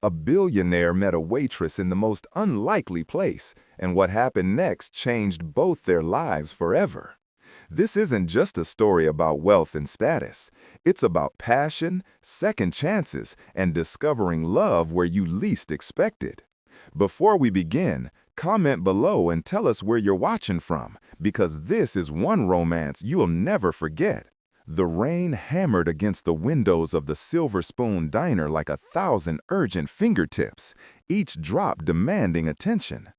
A billionaire met a waitress in the most unlikely place, and what happened next changed both their lives forever. This isn't just a story about wealth and status. It's about passion, second chances, and discovering love where you least expect it. Before we begin, comment below and tell us where you're watching from, because this is one romance you'll never forget. The rain hammered against the windows of the Silver Spoon Diner like 1,000 urgent fingertips, each drop demanding attention.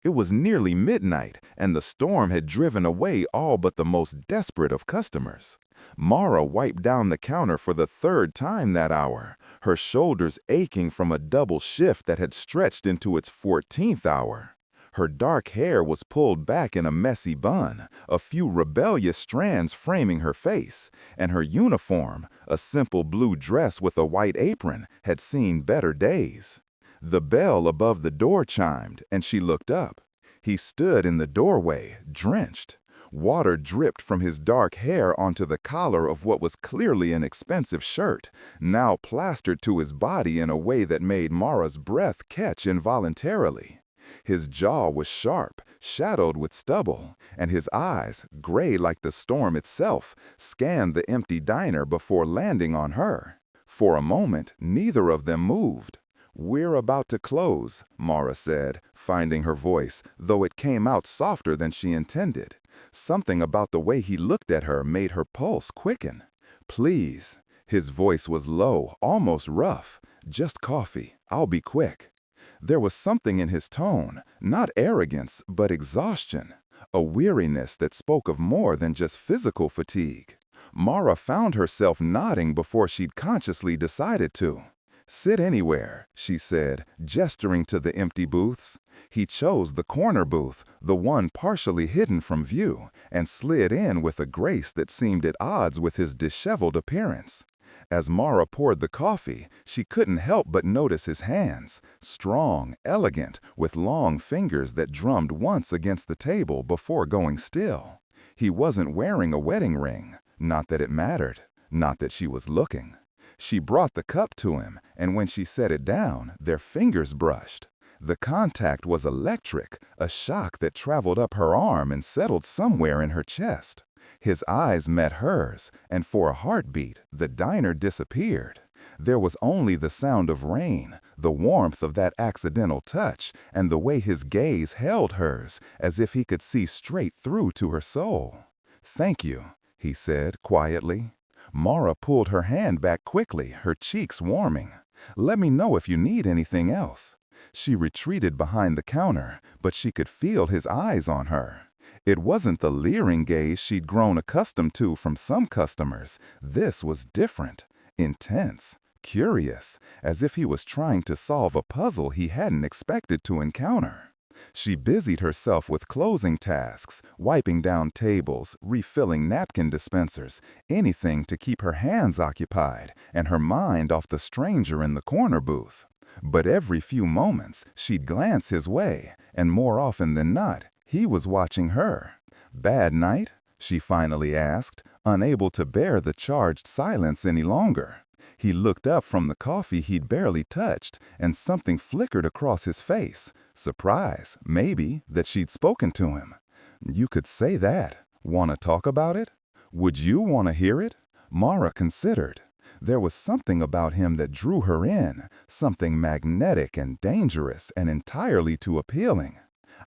It was nearly midnight, and the storm had driven away all but the most desperate of customers. Mara wiped down the counter for the third time that hour, her shoulders aching from a double shift that had stretched into its 14th hour. Her dark hair was pulled back in a messy bun, a few rebellious strands framing her face, and her uniform, a simple blue dress with a white apron, had seen better days. The bell above the door chimed, and she looked up. He stood in the doorway, drenched. Water dripped from his dark hair onto the collar of what was clearly an expensive shirt, now plastered to his body in a way that made Mara's breath catch involuntarily. His jaw was sharp, shadowed with stubble, and his eyes, gray like the storm itself, scanned the empty diner before landing on her. For a moment, neither of them moved. "We're about to close," Mara said, finding her voice, though it came out softer than she intended. Something about the way he looked at her made her pulse quicken. "Please." His voice was low, almost rough. "Just coffee. I'll be quick." There was something in his tone, not arrogance, but exhaustion, a weariness that spoke of more than just physical fatigue. Mara found herself nodding before she'd consciously decided to. "Sit anywhere," she said, gesturing to the empty booths. He chose the corner booth, the one partially hidden from view, and slid in with a grace that seemed at odds with his disheveled appearance. As Mara poured the coffee, she couldn't help but notice his hands, strong, elegant, with long fingers that drummed once against the table before going still. He wasn't wearing a wedding ring, not that it mattered, not that she was looking. She brought the cup to him, and when she set it down, their fingers brushed. The contact was electric, a shock that traveled up her arm and settled somewhere in her chest. His eyes met hers, and for a heartbeat, the diner disappeared. There was only the sound of rain, the warmth of that accidental touch, and the way his gaze held hers, as if he could see straight through to her soul. "Thank you," he said quietly. Mara pulled her hand back quickly, her cheeks warming. "Let me know if you need anything else." She retreated behind the counter, but she could feel his eyes on her. It wasn't the leering gaze she'd grown accustomed to from some customers. This was different, intense, curious, as if he was trying to solve a puzzle he hadn't expected to encounter. She busied herself with closing tasks, wiping down tables, refilling napkin dispensers, anything to keep her hands occupied and her mind off the stranger in the corner booth. But every few moments, she'd glance his way, and more often than not, he was watching her. "Bad night?" she finally asked, unable to bear the charged silence any longer. He looked up from the coffee he'd barely touched, and something flickered across his face. Surprise, maybe, that she'd spoken to him. "You could say that. Want to talk about it? Would you want to hear it?" Mara considered. There was something about him that drew her in, something magnetic and dangerous and entirely too appealing.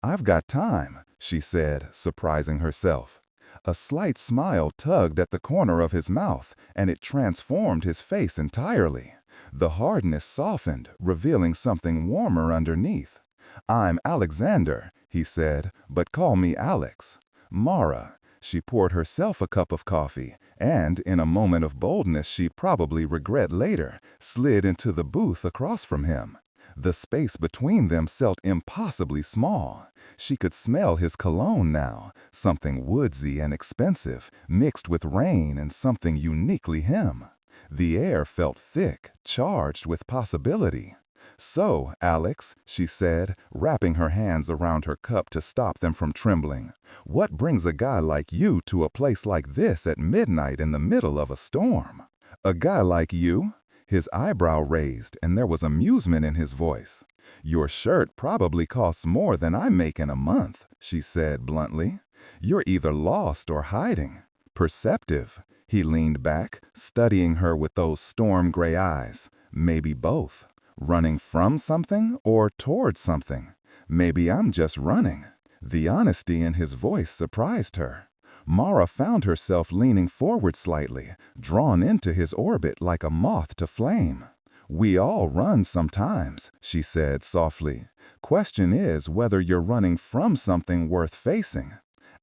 "I've got time," she said, surprising herself. A slight smile tugged at the corner of his mouth, and it transformed his face entirely. The hardness softened, revealing something warmer underneath. "I'm Alexander," he said, "but call me Alex." "Mara." She poured herself a cup of coffee, and, in a moment of boldness she'd probably regret later, slid into the booth across from him. The space between them felt impossibly small. She could smell his cologne now, something woodsy and expensive, mixed with rain and something uniquely him. The air felt thick, charged with possibility. "So, Alex," she said, wrapping her hands around her cup to stop them from trembling, "what brings a guy like you to a place like this at midnight in the middle of a storm?" "A guy like you?" His eyebrow raised, and there was amusement in his voice. "Your shirt probably costs more than I make in a month," she said bluntly. "You're either lost or hiding." "Perceptive." He leaned back, studying her with those storm gray eyes. "Maybe both. Running from something or toward something. Maybe I'm just running." The honesty in his voice surprised her. Mara found herself leaning forward slightly, drawn into his orbit like a moth to flame. "We all run sometimes," she said softly. "Question is whether you're running from something worth facing."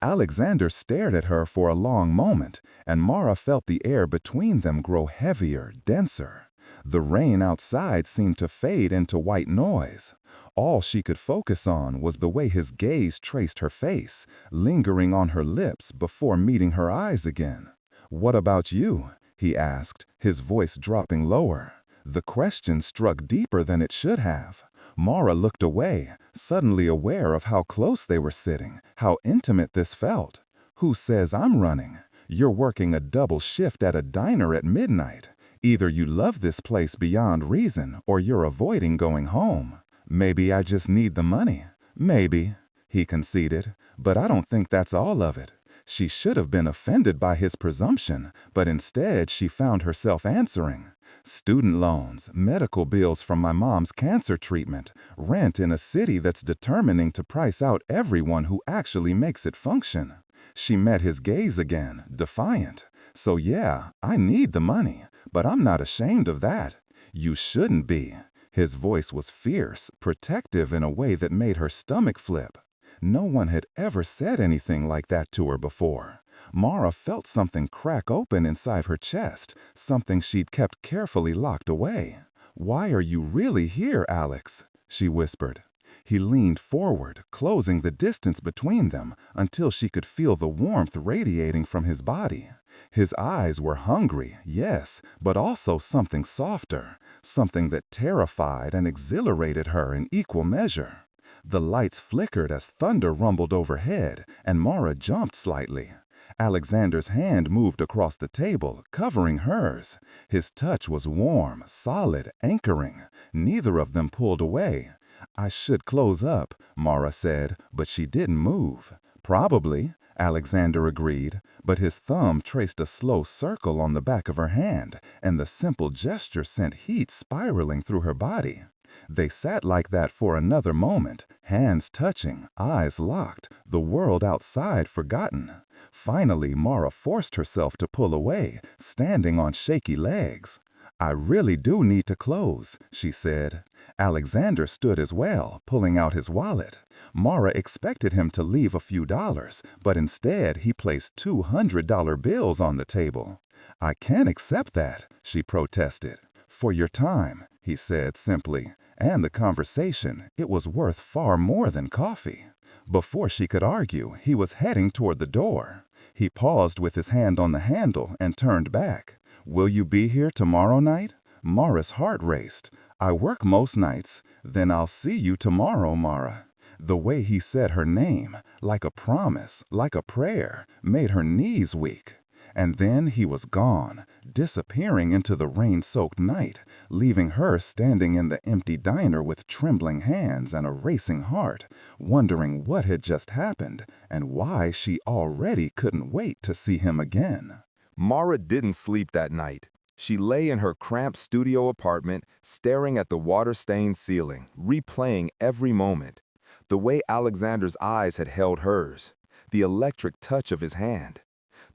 Alexander stared at her for a long moment, and Mara felt the air between them grow heavier, denser. The rain outside seemed to fade into white noise. All she could focus on was the way his gaze traced her face, lingering on her lips before meeting her eyes again. "What about you?" he asked, his voice dropping lower. The question struck deeper than it should have. Mara looked away, suddenly aware of how close they were sitting, how intimate this felt. "Who says I'm running? You're working a double shift at a diner at midnight. Either you love this place beyond reason, or you're avoiding going home." "Maybe I just need the money." "Maybe," he conceded, "but I don't think that's all of it." She should have been offended by his presumption, but instead she found herself answering. "Student loans, medical bills from my mom's cancer treatment, rent in a city that's determining to price out everyone who actually makes it function." She met his gaze again, defiant. "So yeah, I need the money, but I'm not ashamed of that." "You shouldn't be." His voice was fierce, protective in a way that made her stomach flip. No one had ever said anything like that to her before. Mara felt something crack open inside her chest, something she'd kept carefully locked away. "Why are you really here, Alex?" she whispered. He leaned forward, closing the distance between them until she could feel the warmth radiating from his body. His eyes were hungry, yes, but also something softer, something that terrified and exhilarated her in equal measure. The lights flickered as thunder rumbled overhead, and Mara jumped slightly. Alexander's hand moved across the table, covering hers. His touch was warm, solid, anchoring. Neither of them pulled away. "I should close up," Mara said, but she didn't move. "Probably," Alexander agreed, but his thumb traced a slow circle on the back of her hand, and the simple gesture sent heat spiraling through her body. They sat like that for another moment, hands touching, eyes locked, the world outside forgotten. Finally, Mara forced herself to pull away, standing on shaky legs. "I really do need to close," she said. Alexander stood as well, pulling out his wallet. Mara expected him to leave a few dollars, but instead he placed $200 bills on the table. "I can't accept that," she protested. "For your time," he said simply, and the conversation, it was worth far more than coffee. Before she could argue, he was heading toward the door. He paused with his hand on the handle and turned back. "Will you be here tomorrow night?" Mara's heart raced. "I work most nights. Then I'll see you tomorrow, Mara." The way he said her name, like a promise, like a prayer, made her knees weak. And then he was gone, disappearing into the rain-soaked night, leaving her standing in the empty diner with trembling hands and a racing heart, wondering what had just happened and why she already couldn't wait to see him again. Mara didn't sleep that night. She lay in her cramped studio apartment, staring at the water-stained ceiling, replaying every moment. The way Alexander's eyes had held hers, the electric touch of his hand.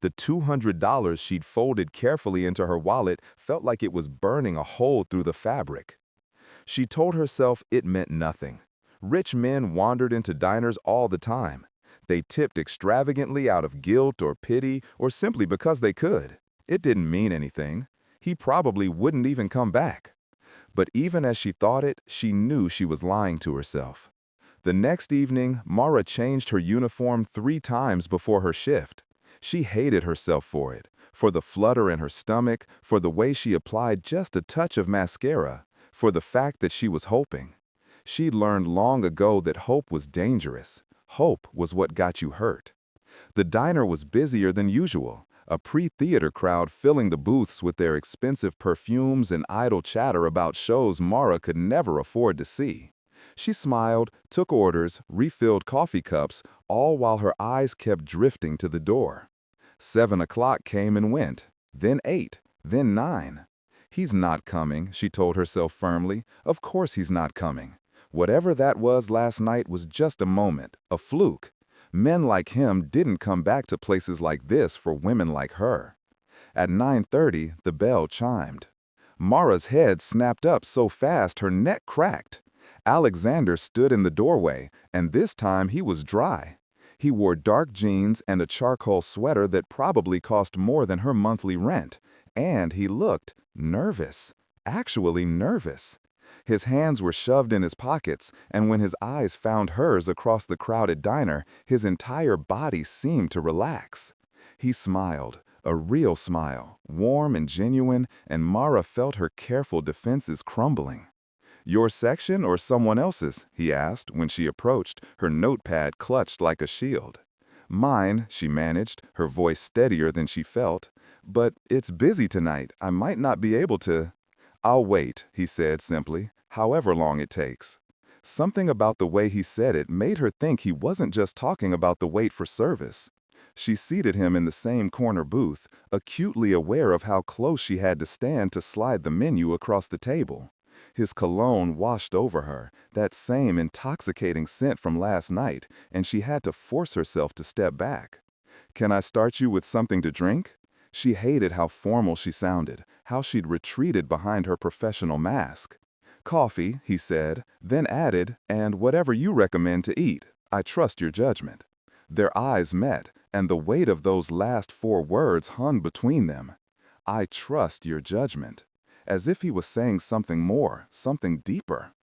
The $200 she'd folded carefully into her wallet felt like it was burning a hole through the fabric. She told herself it meant nothing. Rich men wandered into diners all the time. They tipped extravagantly out of guilt or pity or simply because they could. It didn't mean anything. He probably wouldn't even come back. But even as she thought it, she knew she was lying to herself. The next evening, Mara changed her uniform 3 times before her shift. She hated herself for it, for the flutter in her stomach, for the way she applied just a touch of mascara, for the fact that she was hoping. She'd learned long ago that hope was dangerous. Hope was what got you hurt. The diner was busier than usual. A pre-theater crowd filling the booths with their expensive perfumes and idle chatter about shows Mara could never afford to see. She smiled, took orders, refilled coffee cups, all while her eyes kept drifting to the door. 7 o'clock came and went, then 8, then 9. He's not coming, she told herself firmly. Of course he's not coming. Whatever that was last night was just a moment, a fluke. Men like him didn't come back to places like this for women like her. At 9:30, the bell chimed. Mara's head snapped up so fast her neck cracked. Alexander stood in the doorway, and this time he was dry. He wore dark jeans and a charcoal sweater that probably cost more than her monthly rent, and he looked nervous, actually nervous. His hands were shoved in his pockets, and when his eyes found hers across the crowded diner, his entire body seemed to relax. He smiled, a real smile, warm and genuine, and Mara felt her careful defenses crumbling. "Your section or someone else's?" he asked when she approached, her notepad clutched like a shield. "Mine," she managed, her voice steadier than she felt. "But it's busy tonight. I might not be able to—" "I'll wait," he said simply, "however long it takes." Something about the way he said it made her think he wasn't just talking about the wait for service. She seated him in the same corner booth, acutely aware of how close she had to stand to slide the menu across the table. His cologne washed over her, that same intoxicating scent from last night, and she had to force herself to step back. "Can I start you with something to drink?" She hated how formal she sounded, how she'd retreated behind her professional mask. "Coffee," he said, then added, "and whatever you recommend to eat. I trust your judgment." Their eyes met, and the weight of those last 4 words hung between them. "I trust your judgment." As if he was saying something more, something deeper.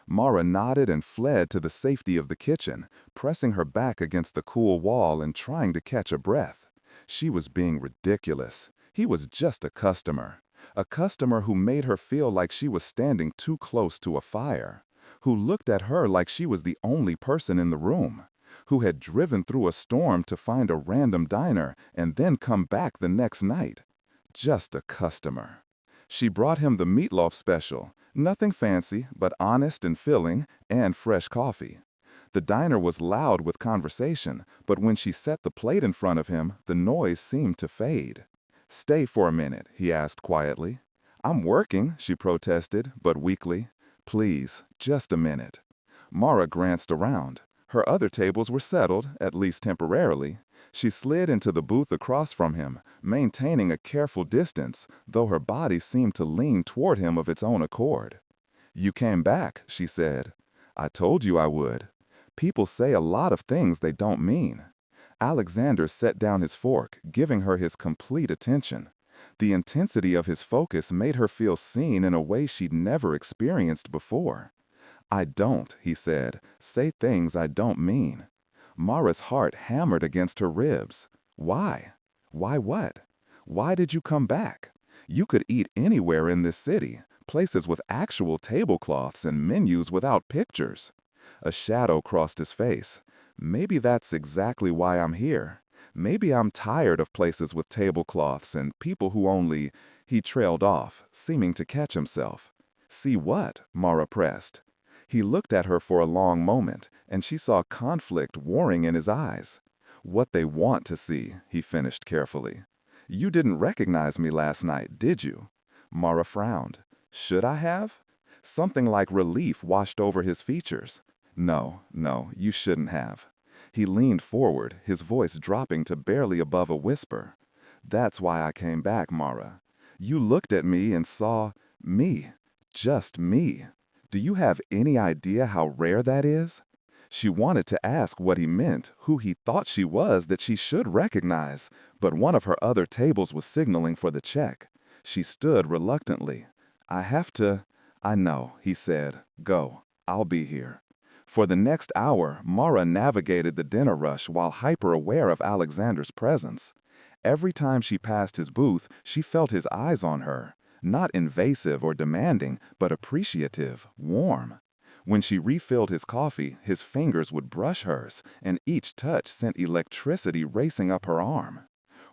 Mara nodded and fled to the safety of the kitchen, pressing her back against the cool wall and trying to catch a breath. She was being ridiculous. He was just a customer. A customer who made her feel like she was standing too close to a fire. Who looked at her like she was the only person in the room. Who had driven through a storm to find a random diner and then come back the next night. Just a customer. She brought him the meatloaf special, nothing fancy, but honest and filling, and fresh coffee. The diner was loud with conversation, but when she set the plate in front of him, the noise seemed to fade. "Stay for a minute," he asked quietly. "I'm working," she protested, but weakly. "Please, just a minute." Mara glanced around. Her other tables were settled, at least temporarily. She slid into the booth across from him, maintaining a careful distance, though her body seemed to lean toward him of its own accord. "You came back," she said. "I told you I would." People say a lot of things they don't mean. Alexander set down his fork, giving her his complete attention. The intensity of his focus made her feel seen in a way she'd never experienced before. "I don't," he said, "say things I don't mean." Mara's heart hammered against her ribs. Why? Why what? Why did you come back? You could eat anywhere in this city, places with actual tablecloths and menus without pictures. A shadow crossed his face. Maybe that's exactly why I'm here. Maybe I'm tired of places with tablecloths and people who only— He trailed off, seeming to catch himself. "See what?" Mara pressed. He looked at her for a long moment, and she saw conflict warring in his eyes. "What they want to see," he finished carefully. "You didn't recognize me last night, did you?" Mara frowned. "Should I have?" Something like relief washed over his features. "No, you shouldn't have." He leaned forward, his voice dropping to barely above a whisper. "That's why I came back, Mara. You looked at me and saw me. Just me. Do you have any idea how rare that is?" She wanted to ask what he meant, who he thought she was that she should recognize, but one of her other tables was signaling for the check. She stood reluctantly. "I have to—" "I know," he said. "Go. I'll be here." For the next hour, Mara navigated the dinner rush while hyper-aware of Alexander's presence. Every time she passed his booth, she felt his eyes on her. Not invasive or demanding, but appreciative, warm. When she refilled his coffee, his fingers would brush hers, and each touch sent electricity racing up her arm.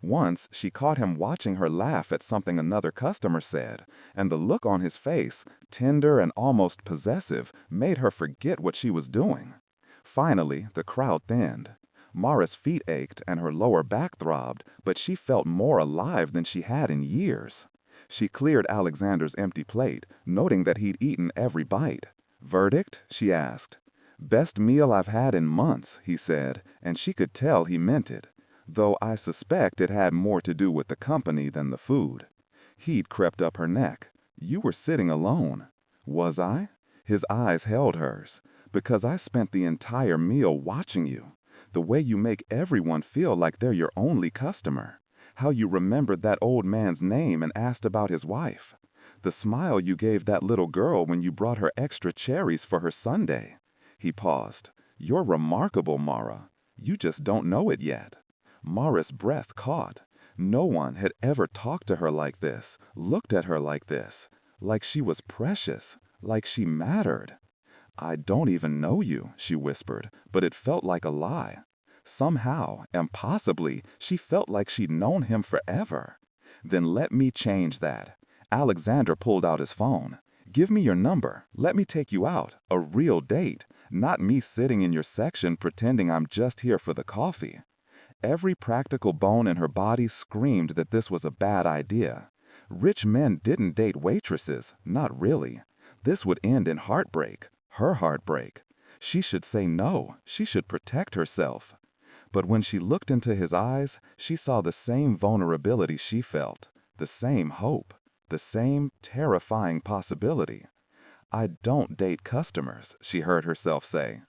Once, she caught him watching her laugh at something another customer said, and the look on his face, tender and almost possessive, made her forget what she was doing. Finally, the crowd thinned. Mara's feet ached and her lower back throbbed, but she felt more alive than she had in years. She cleared Alexander's empty plate, noting that he'd eaten every bite. "Verdict?" she asked. "Best meal I've had in months," he said, and she could tell he meant it, though I suspect it had more to do with the company than the food. Heat crept up her neck. "You were sitting alone." "Was I?" His eyes held hers. "Because I spent the entire meal watching you. The way you make everyone feel like they're your only customer. How you remembered that old man's name and asked about his wife. The smile you gave that little girl when you brought her extra cherries for her sundae." He paused. "You're remarkable, Mara. You just don't know it yet." Mara's breath caught. No one had ever talked to her like this, looked at her like this, like she was precious, like she mattered. "I don't even know you," she whispered, but it felt like a lie. Somehow, impossibly, she felt like she'd known him forever. "Then let me change that." Alexander pulled out his phone. "Give me your number. Let me take you out. A real date. Not me sitting in your section pretending I'm just here for the coffee." Every practical bone in her body screamed that this was a bad idea. Rich men didn't date waitresses, not really. This would end in heartbreak, her heartbreak. She should say no, she should protect herself. But when she looked into his eyes, she saw the same vulnerability she felt, the same hope, the same terrifying possibility. "I don't date customers," she heard herself say.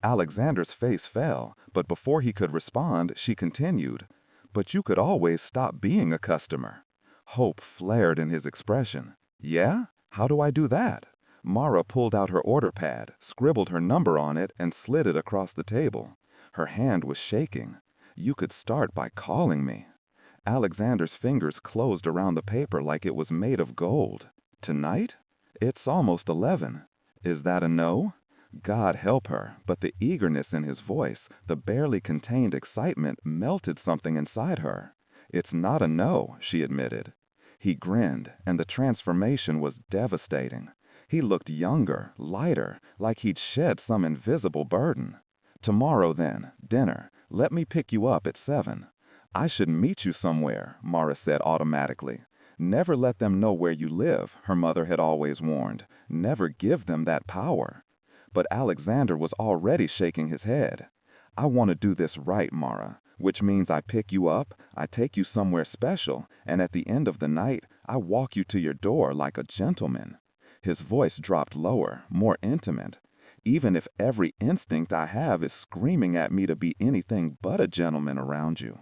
Alexander's face fell, but before he could respond, she continued, "But you could always stop being a customer." Hope flared in his expression. "Yeah? How do I do that?" Mara pulled out her order pad, scribbled her number on it, and slid it across the table. Her hand was shaking. "You could start by calling me." Alexander's fingers closed around the paper like it was made of gold. "Tonight? It's almost 11. Is that a no?" God help her, but the eagerness in his voice, the barely contained excitement, melted something inside her. "It's not a no," she admitted. He grinned, and the transformation was devastating. He looked younger, lighter, like he'd shed some invisible burden. "Tomorrow then, dinner. Let me pick you up at 7. "I should meet you somewhere," Mara said automatically. "Never let them know where you live," her mother had always warned. "Never give them that power." But Alexander was already shaking his head. "I want to do this right, Mara, which means I pick you up, I take you somewhere special, and at the end of the night, I walk you to your door like a gentleman." His voice dropped lower, more intimate. "Even if every instinct I have is screaming at me to be anything but a gentleman around you."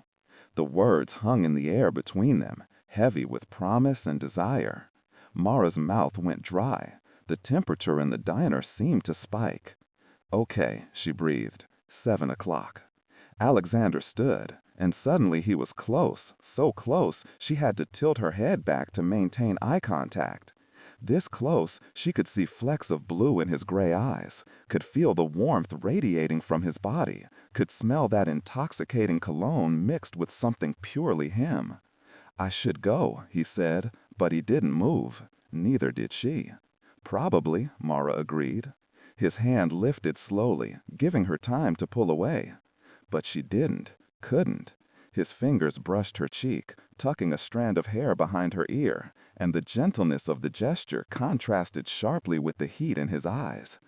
The words hung in the air between them, heavy with promise and desire. Mara's mouth went dry. The temperature in the diner seemed to spike. "Okay," she breathed. 7 o'clock. Alexander stood, and suddenly he was close, so close she had to tilt her head back to maintain eye contact. This close, she could see flecks of blue in his gray eyes, could feel the warmth radiating from his body, could smell that intoxicating cologne mixed with something purely him. "I should go," he said, but he didn't move. Neither did she. "Probably," Mara agreed. His hand lifted slowly, giving her time to pull away. But she didn't, couldn't. His fingers brushed her cheek, tucking a strand of hair behind her ear, and the gentleness of the gesture contrasted sharply with the heat in his eyes.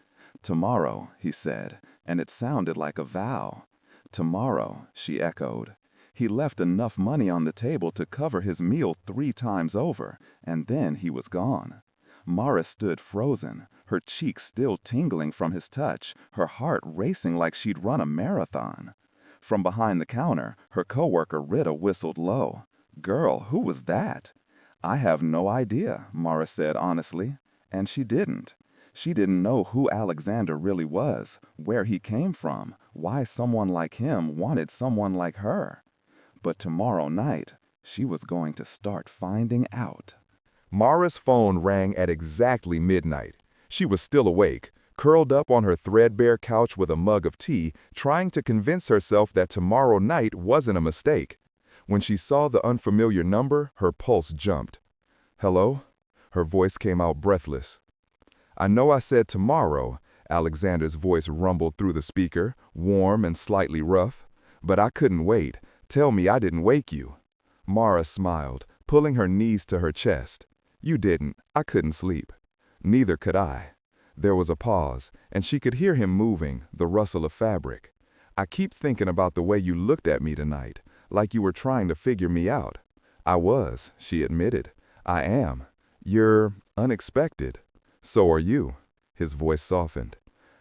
"Tomorrow," he said, and it sounded like a vow. "Tomorrow," she echoed. He left enough money on the table to cover his meal 3 times over, and then he was gone. Mara stood frozen, her cheeks still tingling from his touch, her heart racing like she'd run a marathon. From behind the counter, her coworker Rita whistled low. "Girl, who was that?" "I have no idea," Mara said honestly. And she didn't. She didn't know who Alexander really was, where he came from, why someone like him wanted someone like her. But tomorrow night, she was going to start finding out. Mara's phone rang at exactly midnight. She was still awake, curled up on her threadbare couch with a mug of tea, trying to convince herself that tomorrow night wasn't a mistake. When she saw the unfamiliar number, her pulse jumped. "Hello?" Her voice came out breathless. "I know I said tomorrow," Alexander's voice rumbled through the speaker, warm and slightly rough. "But I couldn't wait. Tell me I didn't wake you." Mara smiled, pulling her knees to her chest. "You didn't. I couldn't sleep." "Neither could I." There was a pause, and she could hear him moving, the rustle of fabric. "I keep thinking about the way you looked at me tonight, like you were trying to figure me out." "I was," she admitted. "I am. You're unexpected." "So are you." His voice softened.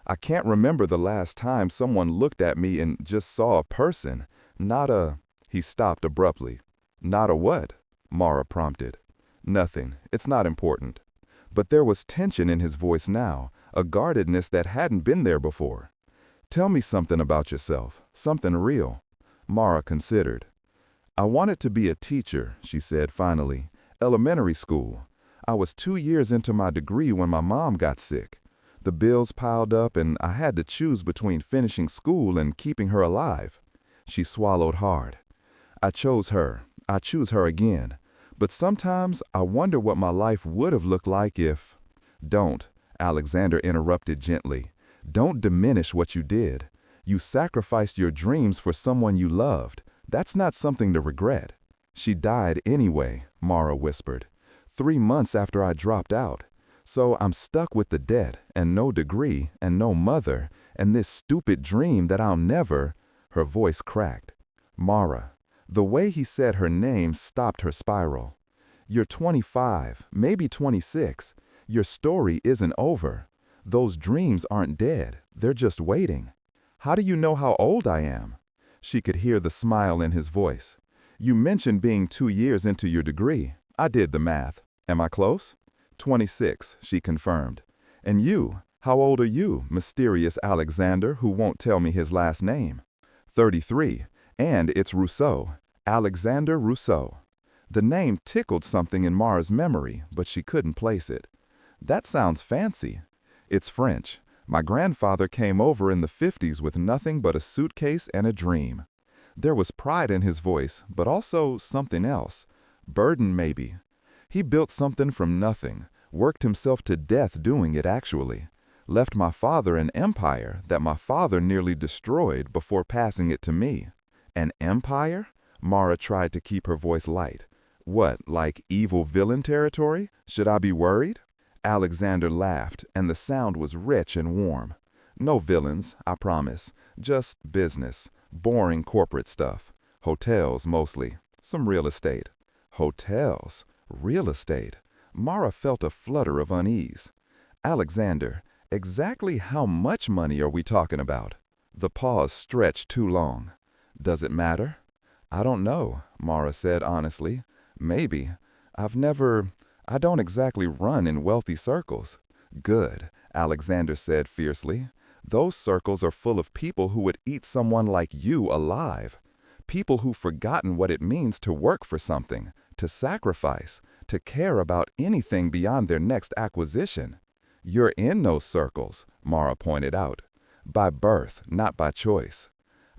"I can't remember the last time someone looked at me and just saw a person, not a—" He stopped abruptly. "Not a what?" Mara prompted. "Nothing. It's not important." But there was tension in his voice now, a guardedness that hadn't been there before. "Tell me something about yourself, something real." Mara considered. "I wanted to be a teacher," she said finally. "Elementary school. I was 2 years into my degree when my mom got sick. The bills piled up and I had to choose between finishing school and keeping her alive." She swallowed hard. "I chose her. I choose her again. But sometimes I wonder what my life would have looked like if—" "Don't," Alexander interrupted gently. "Don't diminish what you did. You sacrificed your dreams for someone you loved. That's not something to regret." "She died anyway," Mara whispered. 3 months after I dropped out. So I'm stuck with the debt, and no degree, and no mother, and this stupid dream that I'll never—" Her voice cracked. "Mara." The way he said her name stopped her spiral. "You're 25, maybe 26. Your story isn't over. Those dreams aren't dead. They're just waiting." "How do you know how old I am?" She could hear the smile in his voice. "You mentioned being 2 years into your degree. I did the math. Am I close?" 26, she confirmed. "And you? How old are you, mysterious Alexander who won't tell me his last name?" 33. And it's Rousseau. Alexander Rousseau. The name tickled something in Mara's memory, but she couldn't place it. "That sounds fancy." "It's French. My grandfather came over in the 50s with nothing but a suitcase and a dream." There was pride in his voice, but also something else. Burden, maybe. "He built something from nothing, worked himself to death doing it actually. Left my father an empire that my father nearly destroyed before passing it to me." "An empire?" Mara tried to keep her voice light. "What, like evil villain territory? Should I be worried?" Alexander laughed, and the sound was rich and warm. "No villains, I promise. Just business. Boring corporate stuff. Hotels, mostly. Some real estate." Hotels? Real estate? Mara felt a flutter of unease. "Alexander, exactly how much money are we talking about?" The pause stretched too long. "Does it matter?" "I don't know," Mara said honestly. "Maybe. I don't exactly run in wealthy circles." "Good," Alexander said fiercely. "Those circles are full of people who would eat someone like you alive. People who've forgotten what it means to work for something, to sacrifice, to care about anything beyond their next acquisition." "You're in those circles," Mara pointed out. "By birth, not by choice."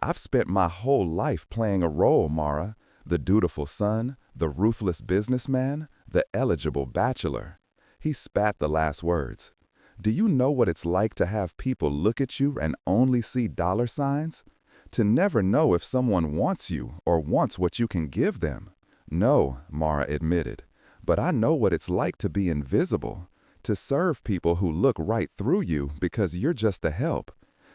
"I've spent my whole life playing a role, Mara. The dutiful son, the ruthless businessman, the eligible bachelor." He spat the last words. "Do you know what it's like to have people look at you and only see dollar signs? To never know if someone wants you or wants what you can give them?" "No," Mara admitted. "But I know what it's like to be invisible, to serve people who look right through you because you're just a help,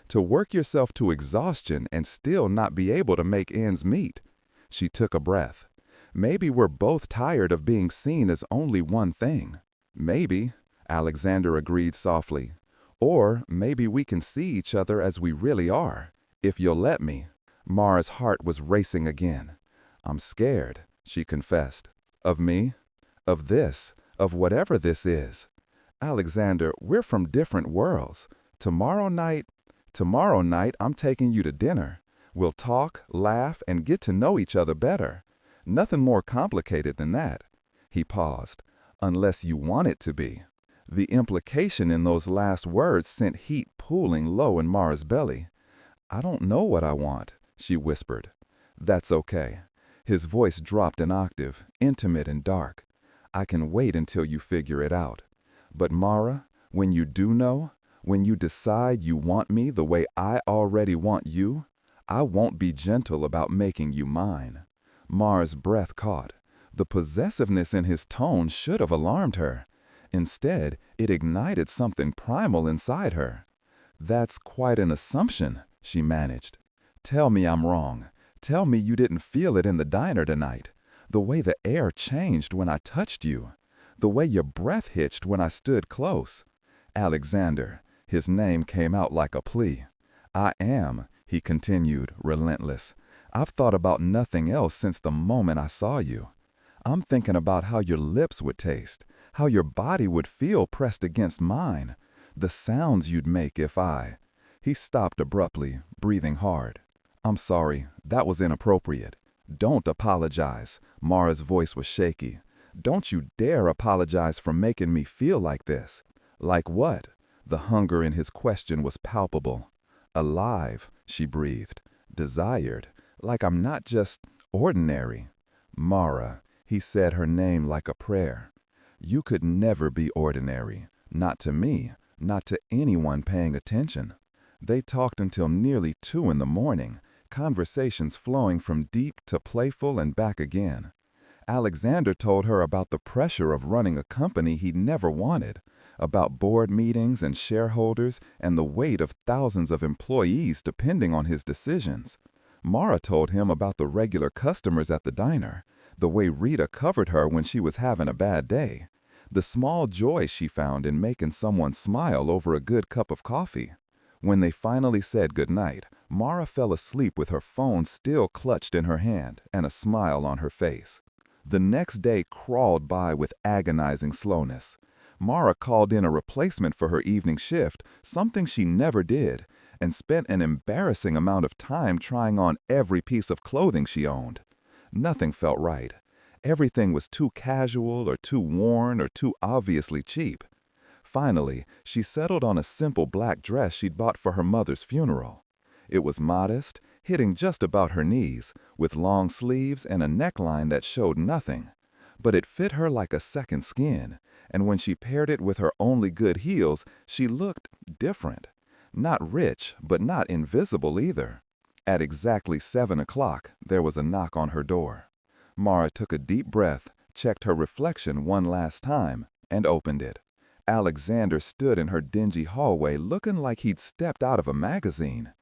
to work yourself to exhaustion and still not be able to make ends meet." She took a breath. "Maybe we're both tired of being seen as only one thing." "Maybe," Alexander agreed softly. "Or maybe we can see each other as we really are, if you'll let me." Mara's heart was racing again. "I'm scared," she confessed. "Of me? Of this? Of whatever this is?" "Alexander, we're from different worlds. Tomorrow night I'm taking you to dinner. We'll talk, laugh, and get to know each other better. Nothing more complicated than that." He paused. "Unless you want it to be." The implication in those last words sent heat pooling low in Mara's belly. "I don't know what I want," she whispered. "That's okay." His voice dropped an octave, intimate and dark. "I can wait until you figure it out. But Mara, when you do know, when you decide you want me the way I already want you, I won't be gentle about making you mine." Mara's breath caught. The possessiveness in his tone should have alarmed her. Instead, it ignited something primal inside her. "That's quite an assumption," she managed. "Tell me I'm wrong. Tell me you didn't feel it in the diner tonight. The way the air changed when I touched you. The way your breath hitched when I stood close." Alexander, his name came out like a plea. "I am," he continued, relentless. "I've thought about nothing else since the moment I saw you. I'm thinking about how your lips would taste, how your body would feel pressed against mine, the sounds you'd make if I—" He stopped abruptly, breathing hard. "I'm sorry, that was inappropriate. Don't apologize." Mara's voice was shaky. "Don't you dare apologize for making me feel like this." "Like what?" The hunger in his question was palpable. "Alive," she breathed. "Desired. Like I'm not just ordinary." "Mara," he said her name like a prayer. "You could never be ordinary. Not to me, not to anyone paying attention." They talked until nearly 2 in the morning, conversations flowing from deep to playful and back again. Alexander told her about the pressure of running a company he'd never wanted, about board meetings and shareholders and the weight of thousands of employees depending on his decisions. Mara told him about the regular customers at the diner, the way Rita covered her when she was having a bad day, the small joy she found in making someone smile over a good cup of coffee. When they finally said goodnight, Mara fell asleep with her phone still clutched in her hand and a smile on her face. The next day crawled by with agonizing slowness. Mara called in a replacement for her evening shift, something she never did, and spent an embarrassing amount of time trying on every piece of clothing she owned. Nothing felt right. Everything was too casual or too worn or too obviously cheap. Finally, she settled on a simple black dress she'd bought for her mother's funeral. It was modest, hitting just about her knees, with long sleeves and a neckline that showed nothing. But it fit her like a second skin, and when she paired it with her only good heels, she looked different. Not rich, but not invisible either. At exactly 7 o'clock, there was a knock on her door. Mara took a deep breath, checked her reflection one last time, and opened it. Alexander stood in her dingy hallway looking like he'd stepped out of a magazine.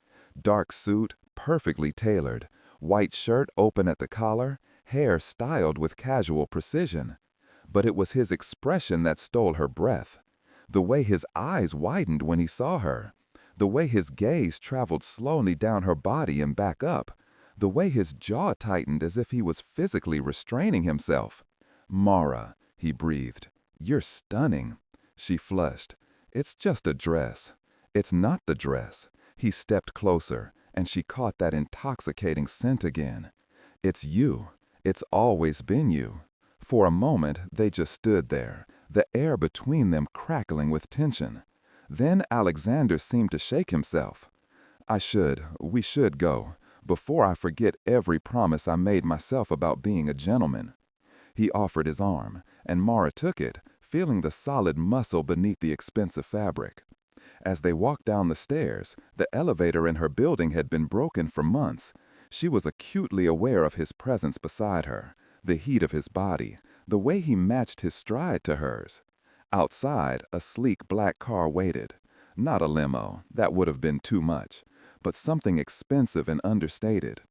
Dark suit, perfectly tailored, white shirt open at the collar, hair styled with casual precision. But it was his expression that stole her breath. The way his eyes widened when he saw her. The way his gaze traveled slowly down her body and back up. The way his jaw tightened as if he was physically restraining himself. "Mara," he breathed, "you're stunning." She flushed. "It's just a dress." "It's not the dress." He stepped closer, and she caught that intoxicating scent again. "It's you. It's always been you." For a moment, they just stood there, the air between them crackling with tension. Then Alexander seemed to shake himself. We should go, before I forget every promise I made myself about being a gentleman." He offered his arm, and Mara took it, feeling the solid muscle beneath the expensive fabric. As they walked down the stairs, the elevator in her building had been broken for months. She was acutely aware of his presence beside her, the heat of his body, the way he matched his stride to hers. Outside, a sleek black car waited. Not a limo, that would have been too much, but something expensive and understated.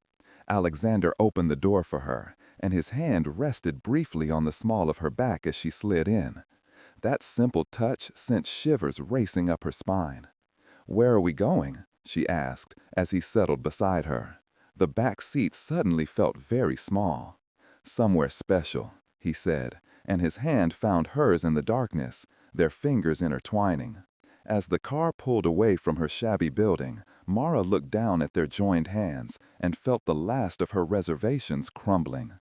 Alexander opened the door for her, and his hand rested briefly on the small of her back as she slid in. That simple touch sent shivers racing up her spine. "Where are we going?" she asked, as he settled beside her. The back seat suddenly felt very small. "Somewhere special," he said, and his hand found hers in the darkness, their fingers intertwining. As the car pulled away from her shabby building, Mara looked down at their joined hands and felt the last of her reservations crumbling.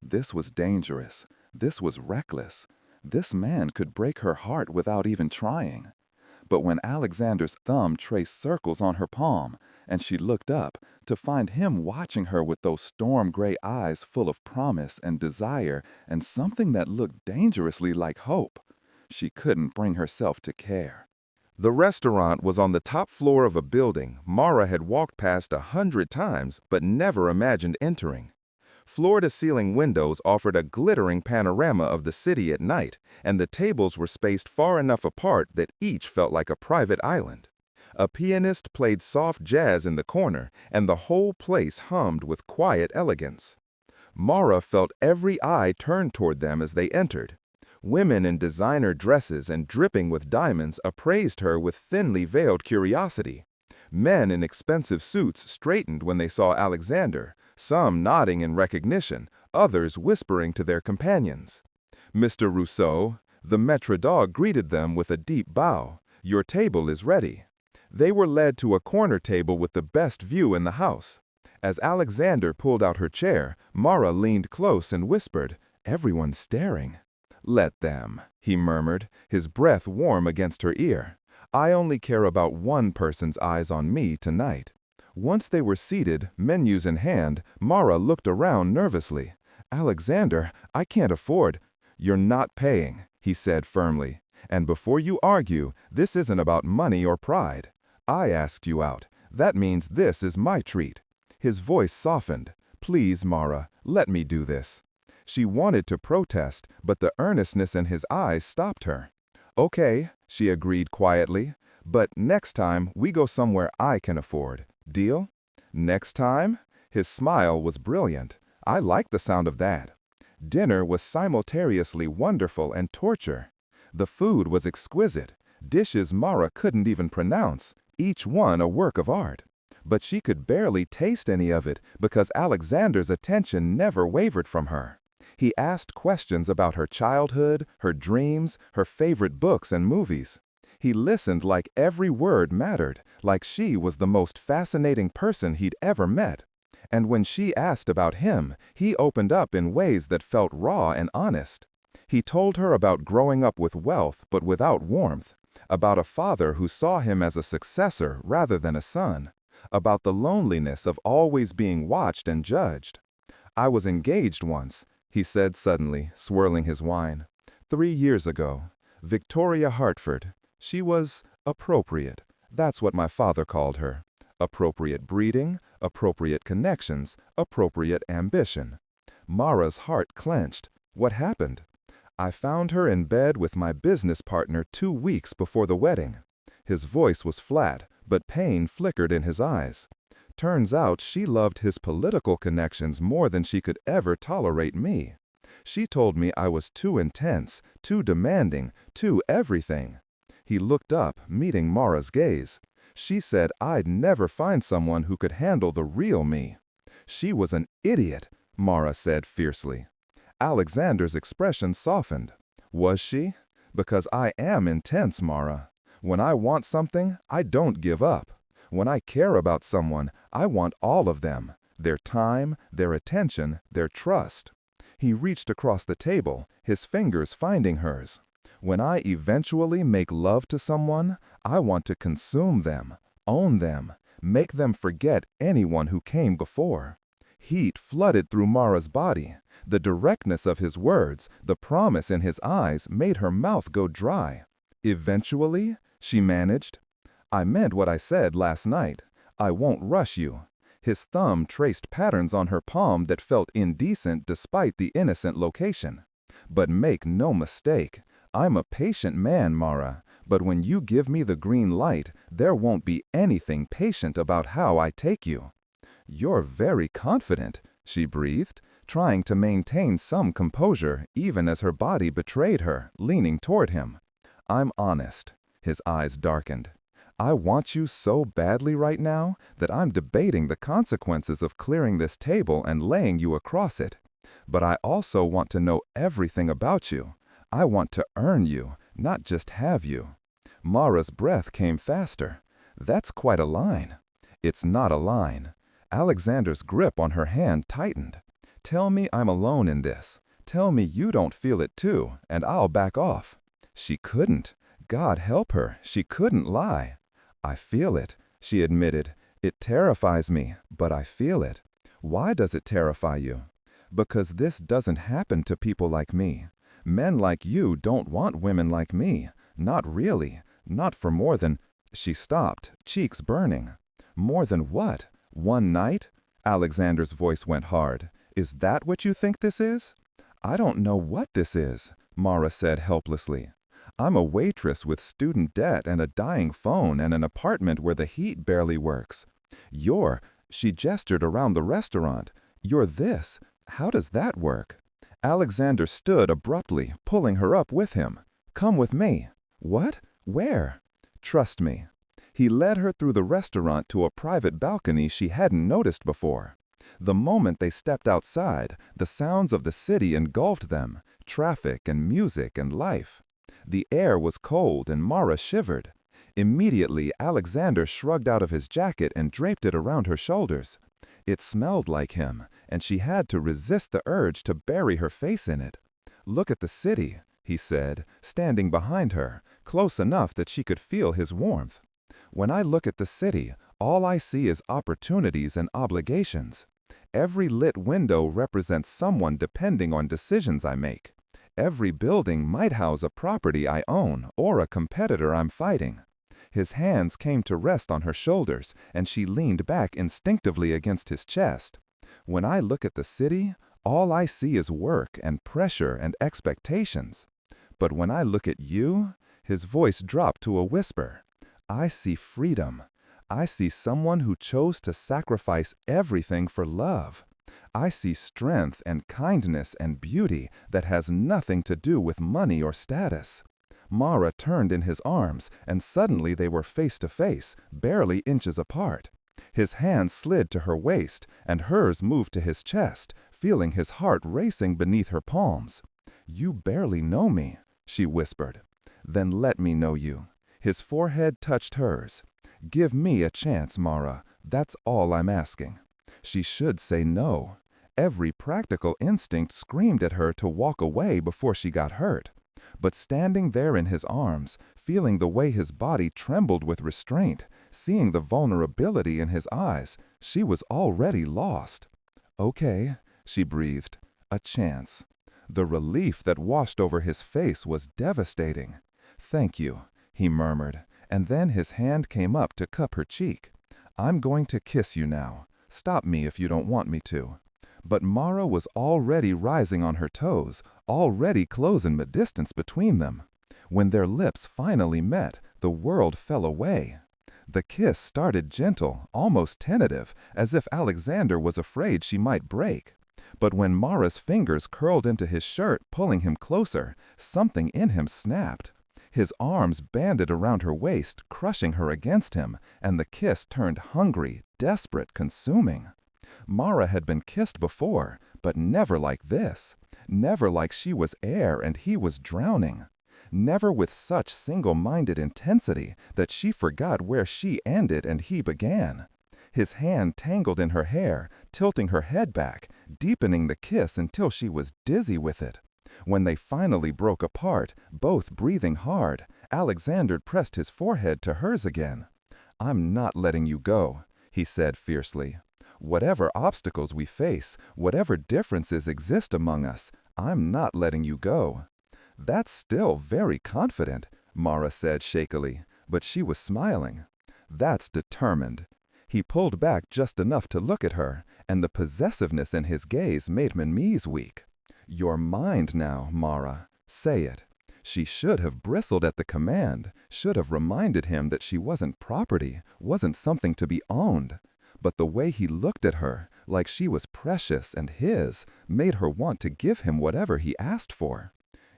This was dangerous. This was reckless. This man could break her heart without even trying. But when Alexander's thumb traced circles on her palm, and she looked up to find him watching her with those storm-gray eyes full of promise and desire and something that looked dangerously like hope, she couldn't bring herself to care. The restaurant was on the top floor of a building Mara had walked past 100 times but never imagined entering. Floor-to-ceiling windows offered a glittering panorama of the city at night, and the tables were spaced far enough apart that each felt like a private island. A pianist played soft jazz in the corner, and the whole place hummed with quiet elegance. Mara felt every eye turned toward them as they entered. Women in designer dresses and dripping with diamonds appraised her with thinly veiled curiosity. Men in expensive suits straightened when they saw Alexander, some nodding in recognition, others whispering to their companions. "Mr. Rousseau," the maître d'hôtel greeted them with a deep bow. "Your table is ready." They were led to a corner table with the best view in the house. As Alexander pulled out her chair, Mara leaned close and whispered, "Everyone's staring." "Let them," he murmured, his breath warm against her ear. "I only care about one person's eyes on me tonight." Once they were seated, menus in hand, Mara looked around nervously. "Alexander, I can't afford—" "You're not paying," he said firmly. "And before you argue, this isn't about money or pride. I asked you out. That means this is my treat." His voice softened. "Please, Mara, let me do this." She wanted to protest, but the earnestness in his eyes stopped her. "Okay," she agreed quietly, "but next time we go somewhere I can afford. Deal?" "Next time?" His smile was brilliant. I liked the sound of that. Dinner was simultaneously wonderful and torture. The food was exquisite, dishes Mara couldn't even pronounce, each one a work of art. But she could barely taste any of it because Alexander's attention never wavered from her. He asked questions about her childhood, her dreams, her favorite books and movies. He listened like every word mattered, like she was the most fascinating person he'd ever met. And when she asked about him, he opened up in ways that felt raw and honest. He told her about growing up with wealth but without warmth, about a father who saw him as a successor rather than a son, about the loneliness of always being watched and judged. "I was engaged once," he said suddenly, swirling his wine. 3 years ago. Victoria Hartford. She was appropriate. That's what my father called her. Appropriate breeding, appropriate connections, appropriate ambition. Mara's heart clenched. What happened? "I found her in bed with my business partner 2 weeks before the wedding." His voice was flat, but pain flickered in his eyes. "Turns out she loved his political connections more than she could ever tolerate me. She told me I was too intense, too demanding, too everything." He looked up, meeting Mara's gaze. "She said I'd never find someone who could handle the real me." "She was an idiot," Mara said fiercely. Alexander's expression softened. "Was she? Because I am intense, Mara. When I want something, I don't give up. When I care about someone, I want all of them, their time, their attention, their trust." He reached across the table, his fingers finding hers. "When I eventually make love to someone, I want to consume them, own them, make them forget anyone who came before." Heat flooded through Mara's body. The directness of his words, the promise in his eyes made her mouth go dry. "Eventually?" she managed. "I meant what I said last night. I won't rush you." His thumb traced patterns on her palm that felt indecent despite the innocent location. "But make no mistake. I'm a patient man, Mara, but when you give me the green light, there won't be anything patient about how I take you." "You're very confident," she breathed, trying to maintain some composure even as her body betrayed her, leaning toward him. "I'm honest." His eyes darkened. "I want you so badly right now that I'm debating the consequences of clearing this table and laying you across it. But I also want to know everything about you. I want to earn you, not just have you." Mara's breath came faster. "That's quite a line." "It's not a line." Alexander's grip on her hand tightened. "Tell me I'm alone in this. Tell me you don't feel it too, and I'll back off." She couldn't. God help her, she couldn't lie. I feel it, she admitted. It terrifies me, but I feel it. Why does it terrify you? Because this doesn't happen to people like me. Men like you don't want women like me. Not really. Not for more than... She stopped, cheeks burning. More than what? One night? Alexander's voice went hard. Is that what you think this is? I don't know what this is, Mara said helplessly. I'm a waitress with student debt and a dying phone and an apartment where the heat barely works. She gestured around the restaurant. You're this. How does that work? Alexander stood abruptly, pulling her up with him. Come with me. What? Where? Trust me. He led her through the restaurant to a private balcony she hadn't noticed before. The moment they stepped outside, the sounds of the city engulfed them, traffic and music and life. The air was cold and Mara shivered. Immediately, Alexander shrugged out of his jacket and draped it around her shoulders. It smelled like him, and she had to resist the urge to bury her face in it. Look at the city, he said, standing behind her, close enough that she could feel his warmth. When I look at the city, all I see is opportunities and obligations. Every lit window represents someone depending on decisions I make. Every building might house a property I own or a competitor I'm fighting. His hands came to rest on her shoulders, and she leaned back instinctively against his chest. When I look at the city, all I see is work and pressure and expectations. But when I look at you, his voice dropped to a whisper. I see freedom. I see someone who chose to sacrifice everything for love. I see strength and kindness and beauty that has nothing to do with money or status. Mara turned in his arms, and suddenly they were face to face, barely inches apart. His hand slid to her waist, and hers moved to his chest, feeling his heart racing beneath her palms. You barely know me, she whispered. Then let me know you. His forehead touched hers. Give me a chance, Mara. That's all I'm asking. She should say no. Every practical instinct screamed at her to walk away before she got hurt. But standing there in his arms, feeling the way his body trembled with restraint, seeing the vulnerability in his eyes, she was already lost. Okay, she breathed. A chance. The relief that washed over his face was devastating. Thank you, he murmured, and then his hand came up to cup her cheek. I'm going to kiss you now. Stop me if you don't want me to. But Mara was already rising on her toes, already closing the distance between them. When their lips finally met, the world fell away. The kiss started gentle, almost tentative, as if Alexander was afraid she might break. But when Mara's fingers curled into his shirt, pulling him closer, something in him snapped. His arms banded around her waist, crushing her against him, and the kiss turned hungry, desperate, consuming. Mara had been kissed before, but never like this. Never like she was air and he was drowning. Never with such single-minded intensity that she forgot where she ended and he began. His hand tangled in her hair, tilting her head back, deepening the kiss until she was dizzy with it. When they finally broke apart, both breathing hard, Alexander pressed his forehead to hers again. I'm not letting you go, he said fiercely. Whatever obstacles we face, whatever differences exist among us, I'm not letting you go. That's still very confident, Mara said shakily, but she was smiling. That's determined. He pulled back just enough to look at her, and the possessiveness in his gaze made my knees weak. You're mine now, Mara. Say it. She should have bristled at the command, should have reminded him that she wasn't property, wasn't something to be owned. But the way he looked at her, like she was precious and his, made her want to give him whatever he asked for.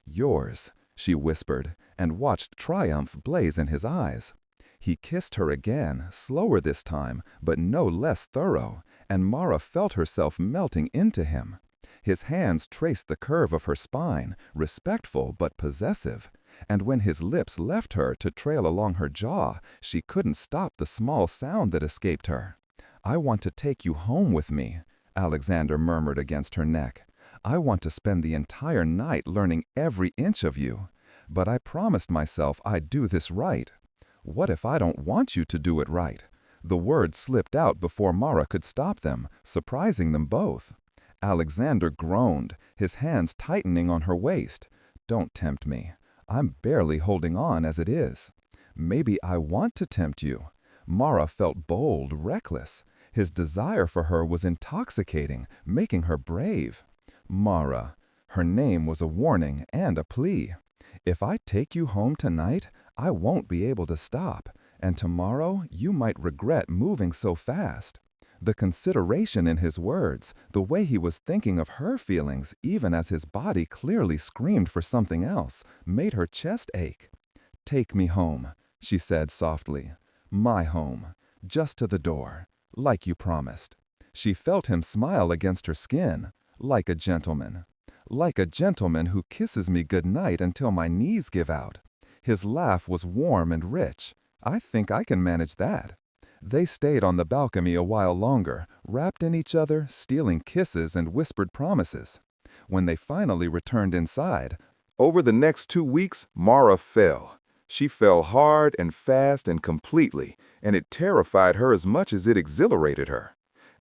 Yours, she whispered, and watched triumph blaze in his eyes. He kissed her again, slower this time, but no less thorough, and Mara felt herself melting into him. His hands traced the curve of her spine, respectful but possessive, and when his lips left her to trail along her jaw, she couldn't stop the small sound that escaped her. I want to take you home with me, Alexander murmured against her neck. I want to spend the entire night learning every inch of you. But I promised myself I'd do this right. What if I don't want you to do it right? The words slipped out before Mara could stop them, surprising them both. Alexander groaned, his hands tightening on her waist. Don't tempt me. I'm barely holding on as it is. Maybe I want to tempt you. Mara felt bold, reckless. His desire for her was intoxicating, making her brave. Mara. Her name was a warning and a plea. If I take you home tonight, I won't be able to stop, and tomorrow you might regret moving so fast. The consideration in his words, the way he was thinking of her feelings, even as his body clearly screamed for something else, made her chest ache. "Take me home," she said softly. "My home. Just to the door. Like you promised." She felt him smile against her skin. "Like a gentleman. Like a gentleman who kisses me goodnight until my knees give out." His laugh was warm and rich. "I think I can manage that." They stayed on the balcony a while longer, wrapped in each other, stealing kisses and whispered promises. When they finally returned inside, Over the next 2 weeks, Mara fell. She fell hard and fast and completely, and it terrified her as much as it exhilarated her.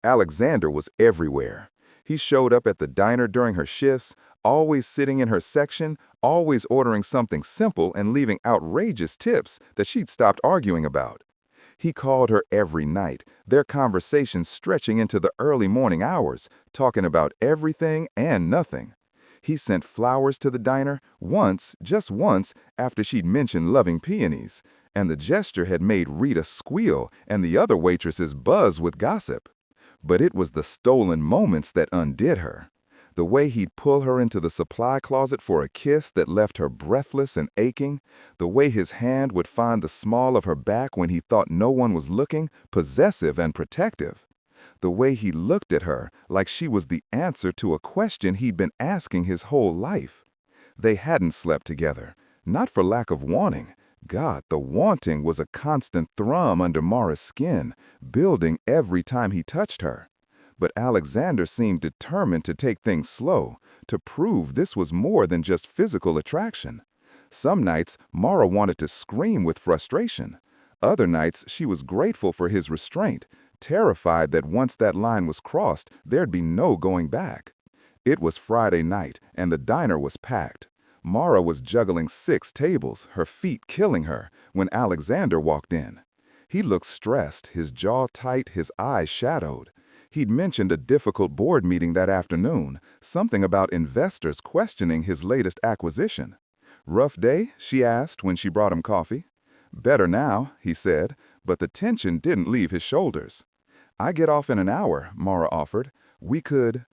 Alexander was everywhere. He showed up at the diner during her shifts, always sitting in her section, always ordering something simple and leaving outrageous tips that she'd stopped arguing about. He called her every night, their conversations stretching into the early morning hours, talking about everything and nothing. He sent flowers to the diner once, just once, after she'd mentioned loving peonies, and the gesture had made Rita squeal and the other waitresses buzz with gossip. But it was the stolen moments that undid her. The way he'd pull her into the supply closet for a kiss that left her breathless and aching, the way his hand would find the small of her back when he thought no one was looking, possessive and protective. The way he looked at her like she was the answer to a question he'd been asking his whole life. They hadn't slept together, not for lack of wanting. God, the wanting was a constant thrum under Mara's skin, building every time he touched her. But Alexander seemed determined to take things slow, to prove this was more than just physical attraction. Some nights, Mara wanted to scream with frustration. Other nights, she was grateful for his restraint, terrified that once that line was crossed, there'd be no going back. It was Friday night, and the diner was packed. Mara was juggling 6 tables, her feet killing her, when Alexander walked in. He looked stressed, his jaw tight, his eyes shadowed. He'd mentioned a difficult board meeting that afternoon, something about investors questioning his latest acquisition. "Rough day?" she asked when she brought him coffee. "Better now," he said, but the tension didn't leave his shoulders. "I get off in an hour," Mara offered. "We could—"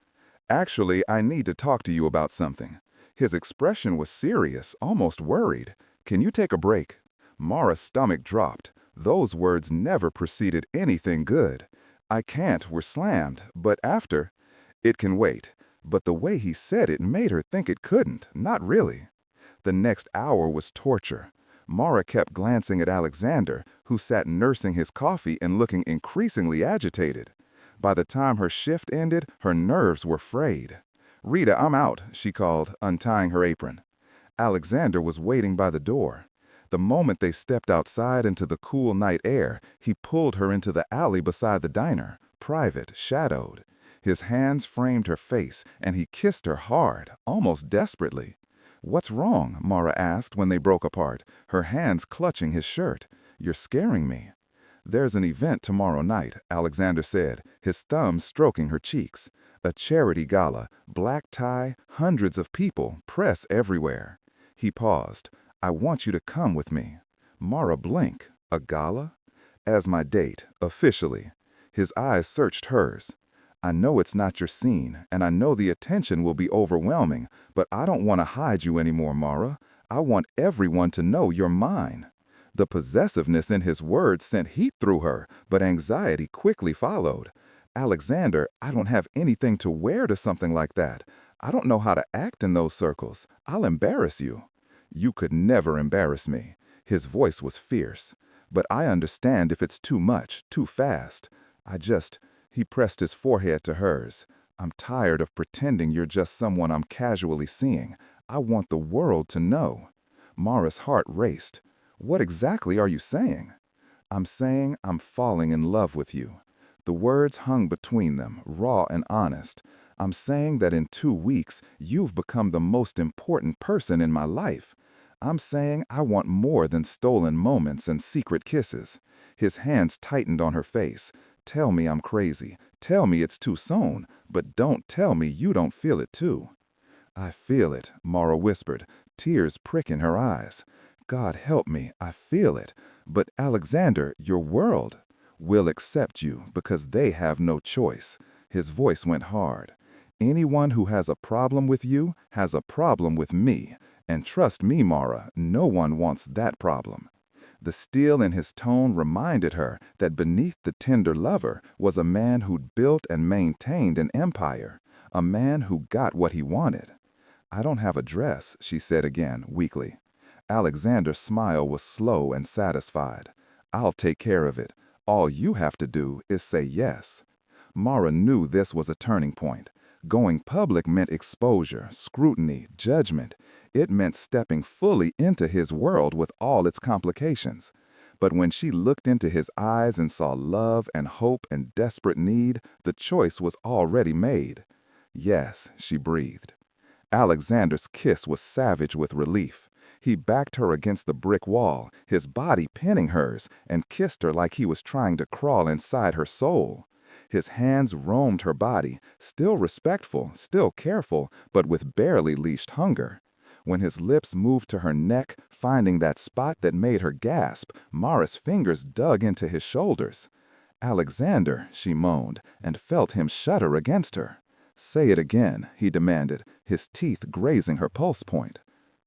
"Actually, I need to talk to you about something." His expression was serious, almost worried. "Can you take a break?" Mara's stomach dropped. Those words never preceded anything good. "I can't, we're slammed, but after—" "It can wait." But the way he said it made her think it couldn't, not really. The next hour was torture. Mara kept glancing at Alexander, who sat nursing his coffee and looking increasingly agitated. By the time her shift ended, her nerves were frayed. "Rita, I'm out," she called, untying her apron. Alexander was waiting by the door. The moment they stepped outside into the cool night air, he pulled her into the alley beside the diner, private, shadowed. His hands framed her face, and he kissed her hard, almost desperately. "What's wrong?" Mara asked when they broke apart, her hands clutching his shirt. "You're scaring me." "There's an event tomorrow night," Alexander said, his thumbs stroking her cheeks. "A charity gala, black tie, hundreds of people, press everywhere." He paused. "I want you to come with me." Mara blinked. "A gala?" "As my date, officially." His eyes searched hers. "I know it's not your scene, and I know the attention will be overwhelming, but I don't want to hide you anymore, Mara. I want everyone to know you're mine." The possessiveness in his words sent heat through her, but anxiety quickly followed. "Alexander, I don't have anything to wear to something like that. I don't know how to act in those circles. I'll embarrass you." "You could never embarrass me." His voice was fierce. "But I understand if it's too much, too fast. He pressed his forehead to hers. "I'm tired of pretending you're just someone I'm casually seeing. I want the world to know." Mara's heart raced. "What exactly are you saying?" "I'm saying I'm falling in love with you." The words hung between them, raw and honest. "I'm saying that in 2 weeks, you've become the most important person in my life. I'm saying I want more than stolen moments and secret kisses." His hands tightened on her face. "Tell me I'm crazy. Tell me it's too soon. But don't tell me you don't feel it too." "I feel it," Mara whispered, tears pricking her eyes. "God help me, I feel it. But Alexander, your world will accept you because they have no choice." His voice went hard. "Anyone who has a problem with you has a problem with me. And trust me, Mara, no one wants that problem." The steel in his tone reminded her that beneath the tender lover was a man who'd built and maintained an empire, a man who got what he wanted. "I don't have a dress," she said again, weakly. Alexander's smile was slow and satisfied. "I'll take care of it. All you have to do is say yes." Mara knew this was a turning point. Going public meant exposure, scrutiny, judgment. It meant stepping fully into his world with all its complications. But when she looked into his eyes and saw love and hope and desperate need, the choice was already made. "Yes," she breathed. Alexander's kiss was savage with relief. He backed her against the brick wall, his body pinning hers, and kissed her like he was trying to crawl inside her soul. His hands roamed her body, still respectful, still careful, but with barely leashed hunger. When his lips moved to her neck, finding that spot that made her gasp, Mara's fingers dug into his shoulders. "Alexander," she moaned, and felt him shudder against her. "Say it again," he demanded, his teeth grazing her pulse point.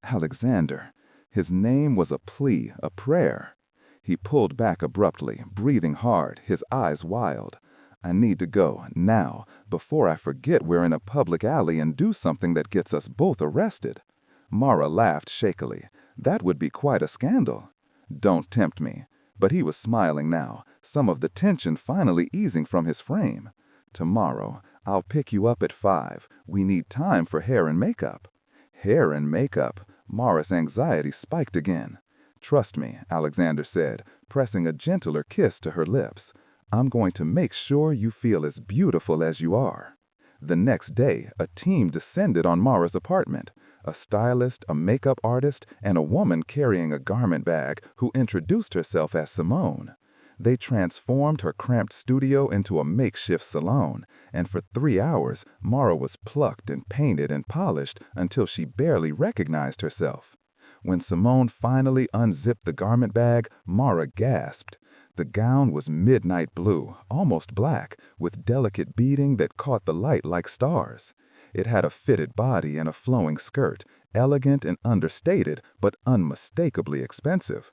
"Alexander." His name was a plea, a prayer. He pulled back abruptly, breathing hard, his eyes wild. "I need to go, now, before I forget we're in a public alley and do something that gets us both arrested." Mara laughed shakily. "That would be quite a scandal." "Don't tempt me." But he was smiling now, some of the tension finally easing from his frame. "Tomorrow, I'll pick you up at 5. We need time for hair and makeup." Hair and makeup? Mara's anxiety spiked again. "Trust me," Alexander said, pressing a gentler kiss to her lips. "I'm going to make sure you feel as beautiful as you are." The next day, a team descended on Mara's apartment. A stylist, a makeup artist, and a woman carrying a garment bag who introduced herself as Simone. They transformed her cramped studio into a makeshift salon, and for 3 hours, Mara was plucked and painted and polished until she barely recognized herself. When Simone finally unzipped the garment bag, Mara gasped. The gown was midnight blue, almost black, with delicate beading that caught the light like stars. It had a fitted body and a flowing skirt, elegant and understated, but unmistakably expensive.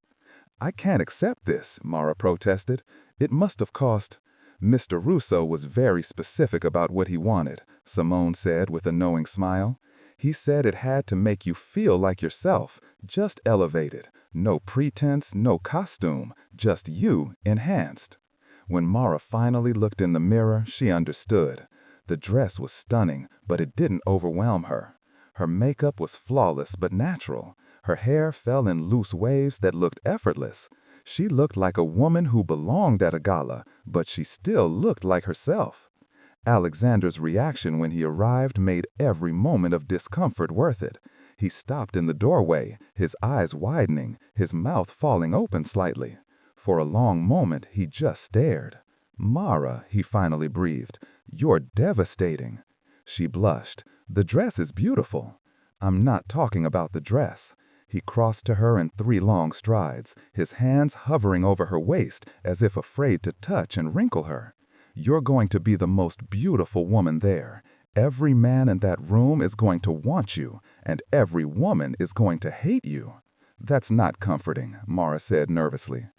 "I can't accept this," Mara protested. "It must have cost—" "Mr. Rousseau was very specific about what he wanted," Simone said with a knowing smile. "He said it had to make you feel like yourself, just elevated. No pretense, no costume, just you, enhanced." When Mara finally looked in the mirror, she understood. The dress was stunning, but it didn't overwhelm her. Her makeup was flawless but natural. Her hair fell in loose waves that looked effortless. She looked like a woman who belonged at a gala, but she still looked like herself. Alexander's reaction when he arrived made every moment of discomfort worth it. He stopped in the doorway, his eyes widening, his mouth falling open slightly. For a long moment, he just stared. "Mara," he finally breathed, "you're devastating." She blushed. "The dress is beautiful." "I'm not talking about the dress." He crossed to her in 3 long strides, his hands hovering over her waist as if afraid to touch and wrinkle her. "You're going to be the most beautiful woman there. Every man in that room is going to want you, and every woman is going to hate you." "That's not comforting," Mara said nervously.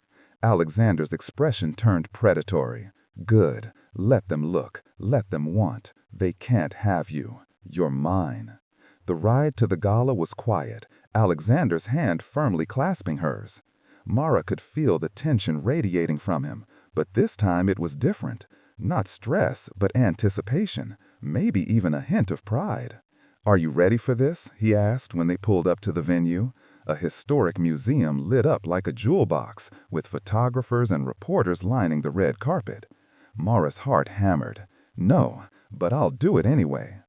Alexander's expression turned predatory. "Good. Let them look. Let them want. They can't have you. You're mine." The ride to the gala was quiet, Alexander's hand firmly clasping hers. Mara could feel the tension radiating from him, but this time it was different. Not stress, but anticipation, maybe even a hint of pride. "Are you ready for this?" he asked when they pulled up to the venue. A historic museum lit up like a jewel box, with photographers and reporters lining the red carpet. Mara's heart hammered. No, but I'll do it anyway.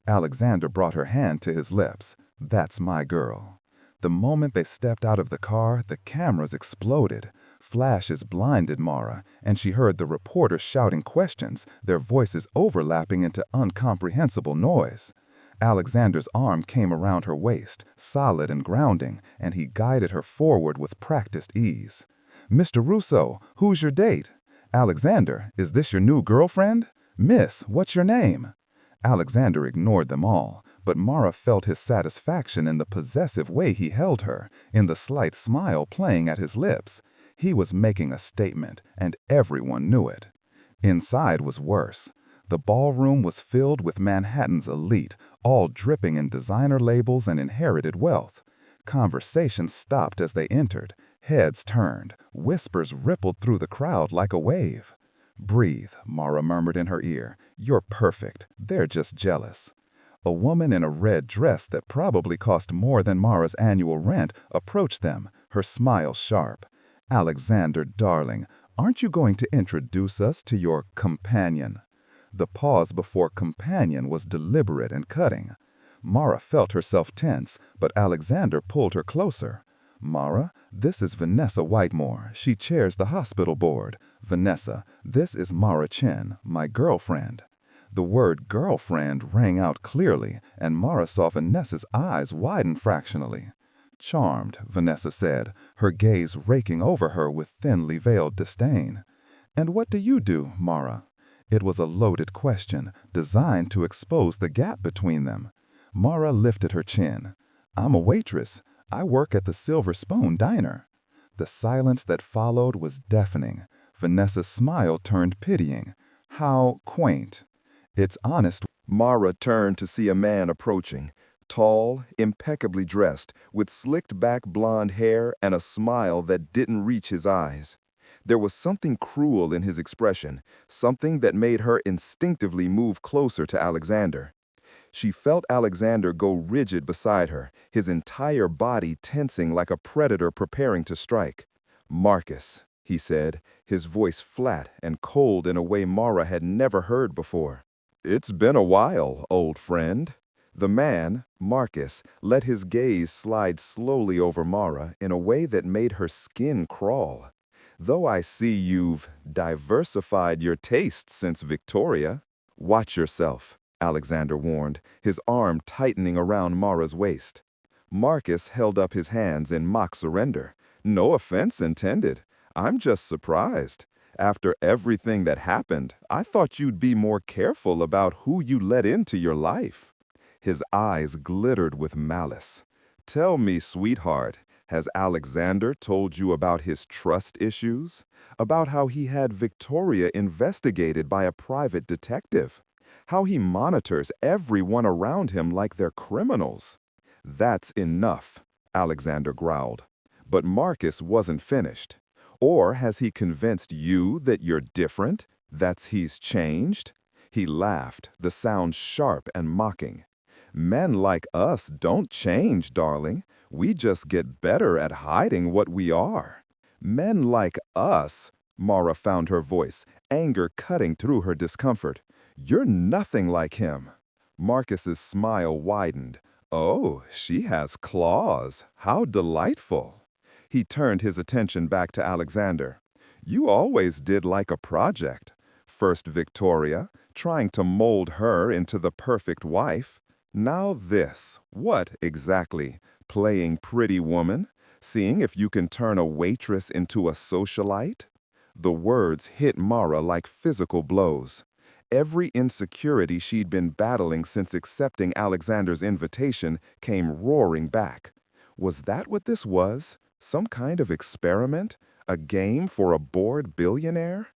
Alexander brought her hand to his lips. That's my girl. The moment they stepped out of the car, the cameras exploded. Flashes blinded Mara, and she heard the reporters shouting questions, their voices overlapping into incomprehensible noise. Alexander's arm came around her waist, solid and grounding, and he guided her forward with practiced ease. "Mr. Rousseau, who's your date?" "Alexander, is this your new girlfriend?" "Miss, what's your name?" Alexander ignored them all, but Mara felt his satisfaction in the possessive way he held her, in the slight smile playing at his lips. He was making a statement, and everyone knew it. Inside was worse. The ballroom was filled with Manhattan's elite, all dripping in designer labels and inherited wealth. Conversation stopped as they entered. Heads turned. Whispers rippled through the crowd like a wave. "Breathe," Mara murmured in her ear. "You're perfect. They're just jealous." A woman in a red dress that probably cost more than Mara's annual rent approached them, her smile sharp. "Alexander, darling, aren't you going to introduce us to your companion?" The pause before companion was deliberate and cutting. Mara felt herself tense, but Alexander pulled her closer. "Mara, this is Vanessa Whitemore. She chairs the hospital board. Vanessa, this is Mara Chen, my girlfriend." The word girlfriend rang out clearly, and Mara saw Vanessa's eyes widen fractionally. "Charmed," Vanessa said, her gaze raking over her with thinly veiled disdain. "And what do you do, Mara?" It was a loaded question, designed to expose the gap between them. Mara lifted her chin. "I'm a waitress. I work at the Silver Spoon Diner." The silence that followed was deafening. Vanessa's smile turned pitying. "How quaint." "It's honest." Mara turned to see a man approaching, tall, impeccably dressed, with slicked-back blonde hair and a smile that didn't reach his eyes. There was something cruel in his expression, something that made her instinctively move closer to Alexander. She felt Alexander go rigid beside her, his entire body tensing like a predator preparing to strike. "Marcus," he said, his voice flat and cold in a way Mara had never heard before. "It's been a while, old friend." The man, Marcus, let his gaze slide slowly over Mara in a way that made her skin crawl. "Though I see you've diversified your tastes since Victoria." "Watch yourself," Alexander warned, his arm tightening around Mara's waist. Marcus held up his hands in mock surrender. "No offense intended. I'm just surprised. After everything that happened, I thought you'd be more careful about who you let into your life." His eyes glittered with malice. "Tell me, sweetheart, has Alexander told you about his trust issues? About how he had Victoria investigated by a private detective? How he monitors everyone around him like they're criminals?" "That's enough," Alexander growled. But Marcus wasn't finished. "Or has he convinced you that you're different, that he's changed?" He laughed, the sound sharp and mocking. "Men like us don't change, darling. We just get better at hiding what we are." "Men like us?" Mara found her voice, anger cutting through her discomfort. "You're nothing like him." Marcus's smile widened. "Oh, she has claws. How delightful." He turned his attention back to Alexander. "You always did like a project. First Victoria, trying to mold her into the perfect wife. Now this. What exactly? Playing pretty woman? Seeing if you can turn a waitress into a socialite?" The words hit Mara like physical blows. Every insecurity she'd been battling since accepting Alexander's invitation came roaring back. Was that what this was? Some kind of experiment? A game for a bored billionaire?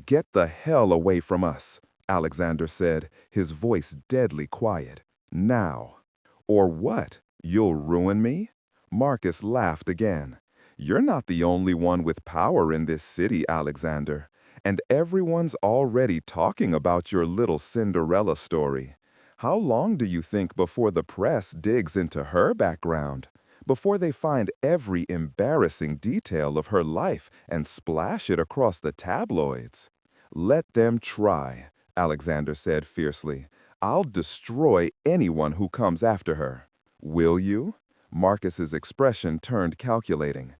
"Get the hell away from us," Alexander said, his voice deadly quiet. "Now." "Or what? You'll ruin me?" Marcus laughed again. "You're not the only one with power in this city, Alexander. And everyone's already talking about your little Cinderella story. How long do you think before the press digs into her background? before they find every embarrassing detail of her life and splash it across the tabloids. Let them try, Alexander said fiercely. I'll destroy anyone who comes after her. Will you? Marcus's expression turned calculating.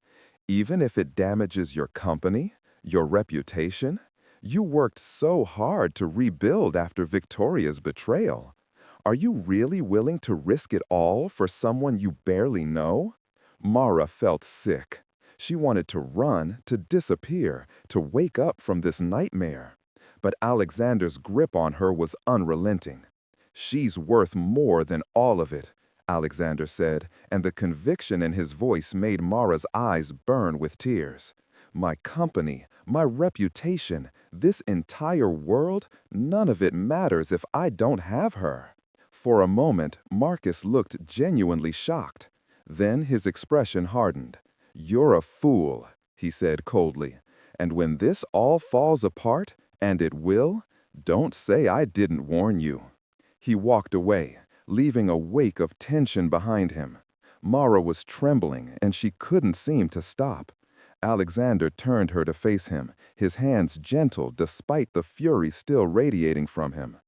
Even if it damages your company, your reputation? You worked so hard to rebuild after Victoria's betrayal. Are you really willing to risk it all for someone you barely know? Mara felt sick. She wanted to run, to disappear, to wake up from this nightmare. But Alexander's grip on her was unrelenting. She's worth more than all of it, Alexander said, and the conviction in his voice made Mara's eyes burn with tears. My company, my reputation, this entire world, none of it matters if I don't have her. For a moment, Marcus looked genuinely shocked. Then his expression hardened. You're a fool, he said coldly. And when this all falls apart, and it will, don't say I didn't warn you. He walked away, leaving a wake of tension behind him. Mara was trembling, and she couldn't seem to stop. Alexander turned her to face him, his hands gentle despite the fury still radiating from him.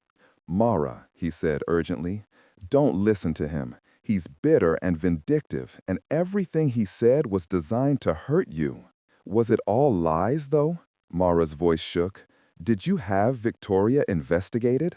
Mara, he said urgently, don't listen to him. He's bitter and vindictive, and everything he said was designed to hurt you. Was it all lies, though? Mara's voice shook. Did you have Victoria investigated?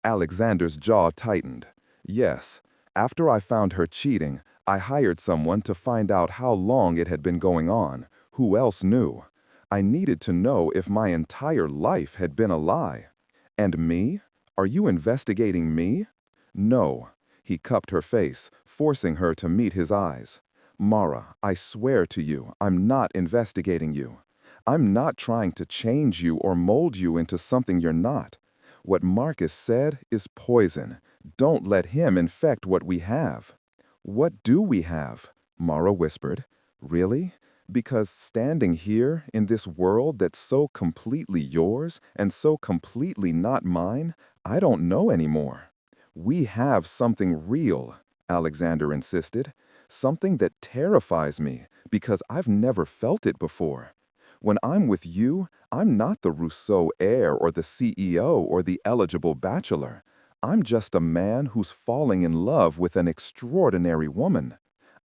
Alexander's jaw tightened. Yes. After I found her cheating, I hired someone to find out how long it had been going on. Who else knew? I needed to know if my entire life had been a lie. And me? Are you investigating me? No. He cupped her face, forcing her to meet his eyes. Mara, I swear to you, I'm not investigating you. I'm not trying to change you or mold you into something you're not. What Marcus said is poison. Don't let him infect what we have. What do we have? Mara whispered. Really? Because standing here in this world that's so completely yours and so completely not mine, I don't know anymore. We have something real, Alexander insisted. Something that terrifies me because I've never felt it before. When I'm with you, I'm not the Rousseau heir or the CEO or the eligible bachelor. I'm just a man who's falling in love with an extraordinary woman.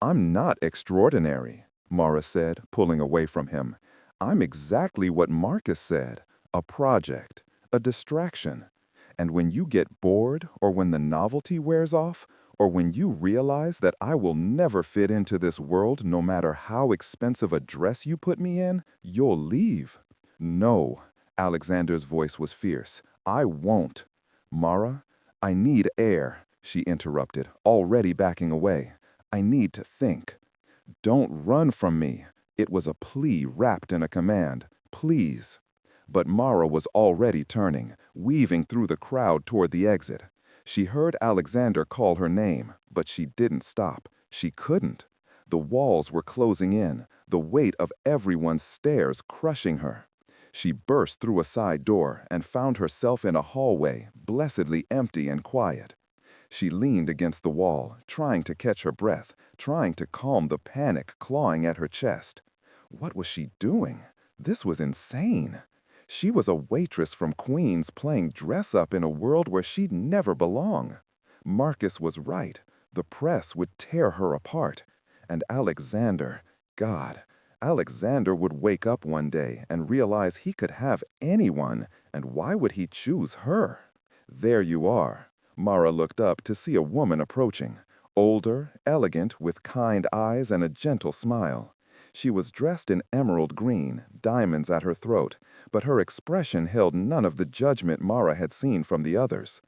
I'm not extraordinary, Mara said, pulling away from him. I'm exactly what Marcus said, a project, a distraction. And when you get bored, or when the novelty wears off, or when you realize that I will never fit into this world no matter how expensive a dress you put me in, you'll leave. No, Alexander's voice was fierce. I won't. Mara, I need air, she interrupted, already backing away. I need to think. Don't run from me. It was a plea wrapped in a command. Please. But Mara was already turning, weaving through the crowd toward the exit. She heard Alexander call her name, but she didn't stop. She couldn't. The walls were closing in, the weight of everyone's stares crushing her. She burst through a side door and found herself in a hallway, blessedly empty and quiet. She leaned against the wall, trying to catch her breath, trying to calm the panic clawing at her chest. What was she doing? This was insane. She was a waitress from Queens playing dress-up in a world where she'd never belong. Marcus was right. The press would tear her apart. And Alexander, God, Alexander would wake up one day and realize he could have anyone, and why would he choose her? There you are. Mara looked up to see a woman approaching, older, elegant, with kind eyes and a gentle smile. She was dressed in emerald green, diamonds at her throat, but her expression held none of the judgment Mara had seen from the others.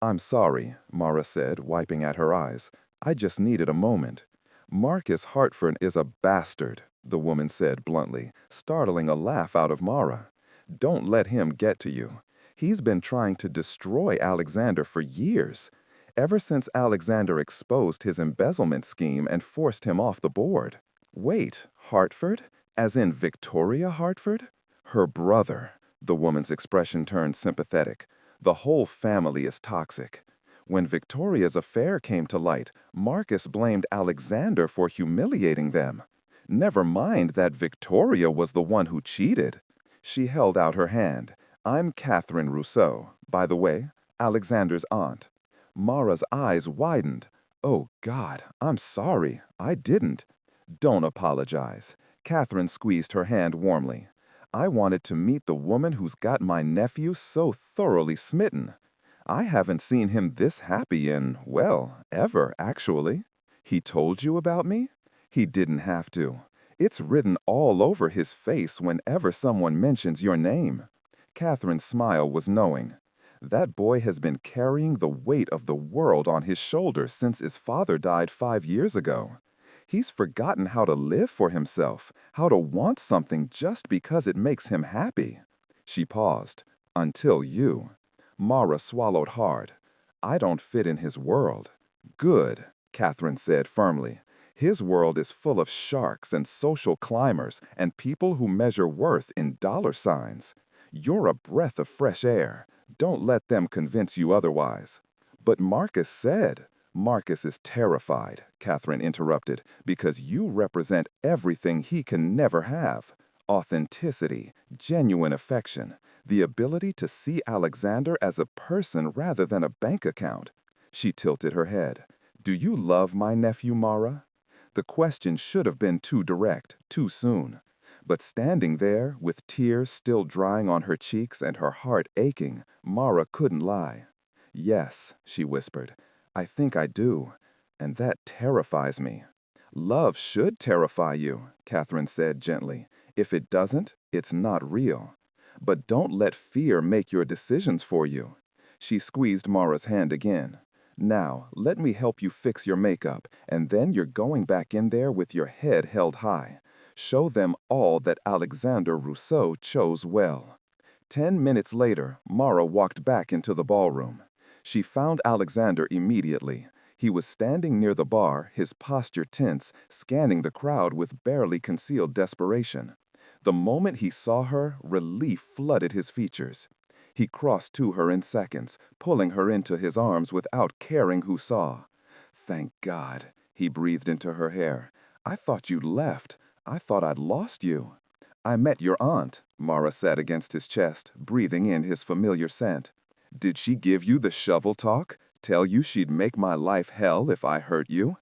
I'm sorry, Mara said, wiping at her eyes. I just needed a moment. Marcus Hartford is a bastard, the woman said bluntly, startling a laugh out of Mara. Don't let him get to you. He's been trying to destroy Alexander for years, ever since Alexander exposed his embezzlement scheme and forced him off the board. Wait, Hartford? As in Victoria Hartford? Her brother. The woman's expression turned sympathetic. The whole family is toxic. When Victoria's affair came to light, Marcus blamed Alexander for humiliating them. Never mind that Victoria was the one who cheated. She held out her hand. I'm Catherine Rousseau, by the way, Alexander's aunt. Mara's eyes widened. Oh, God, I'm sorry. I didn't. Don't apologize. Catherine squeezed her hand warmly. I wanted to meet the woman who's got my nephew so thoroughly smitten. I haven't seen him this happy in, well, ever, actually. He told you about me? He didn't have to. It's written all over his face whenever someone mentions your name. Catherine's smile was knowing. That boy has been carrying the weight of the world on his shoulders since his father died 5 years ago. He's forgotten how to live for himself, how to want something just because it makes him happy. She paused. Until you. Mara swallowed hard. I don't fit in his world. Good, Catherine said firmly. His world is full of sharks and social climbers and people who measure worth in dollar signs. You're a breath of fresh air. Don't let them convince you otherwise. But Marcus said. Marcus is terrified, Catherine interrupted, because you represent everything he can never have. Authenticity, genuine affection, the ability to see Alexander as a person rather than a bank account. She tilted her head. Do you love my nephew, Mara? The question should have been too direct, too soon. But standing there, with tears still drying on her cheeks and her heart aching, Mara couldn't lie. Yes, she whispered, I think I do, and that terrifies me. Love should terrify you, Catherine said gently. If it doesn't, it's not real. But don't let fear make your decisions for you. She squeezed Mara's hand again. Now, let me help you fix your makeup, and then you're going back in there with your head held high. Show them all that Alexander Rousseau chose well. 10 minutes later, Mara walked back into the ballroom. She found Alexander immediately. He was standing near the bar, his posture tense, scanning the crowd with barely concealed desperation. The moment he saw her, relief flooded his features. He crossed to her in seconds, pulling her into his arms without caring who saw. Thank God, he breathed into her hair. I thought you'd left. I thought I'd lost you. I met your aunt, Mara said against his chest, breathing in his familiar scent. Did she give you the shovel talk? Tell you she'd make my life hell if I hurt you?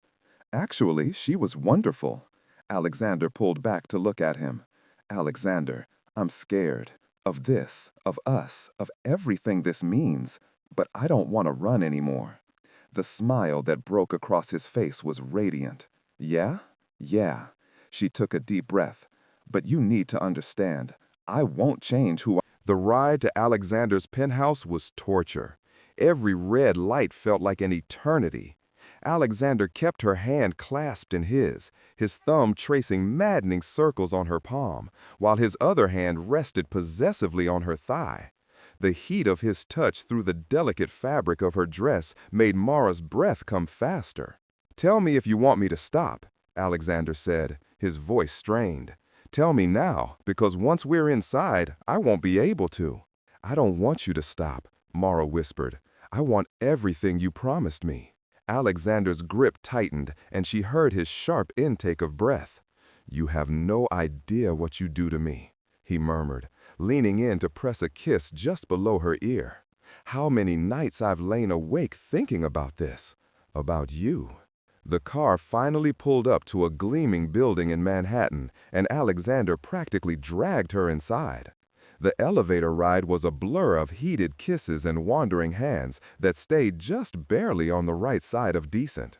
Actually, she was wonderful. Alexander pulled back to look at him. Alexander, I'm scared. Of this, of us, of everything this means. But I don't want to run anymore. The smile that broke across his face was radiant. Yeah? Yeah. She took a deep breath. But you need to understand, I won't change who I am. The ride to Alexander's penthouse was torture. Every red light felt like an eternity. Alexander kept her hand clasped in his thumb tracing maddening circles on her palm, while his other hand rested possessively on her thigh. The heat of his touch through the delicate fabric of her dress made Mara's breath come faster. Tell me if you want me to stop, Alexander said, his voice strained. Tell me now, because once we're inside, I won't be able to. I don't want you to stop, Mara whispered. I want everything you promised me. Alexander's grip tightened, and she heard his sharp intake of breath. You have no idea what you do to me, he murmured, leaning in to press a kiss just below her ear. How many nights I've lain awake thinking about this, about you. The car finally pulled up to a gleaming building in Manhattan, and Alexander practically dragged her inside. The elevator ride was a blur of heated kisses and wandering hands that stayed just barely on the right side of decent.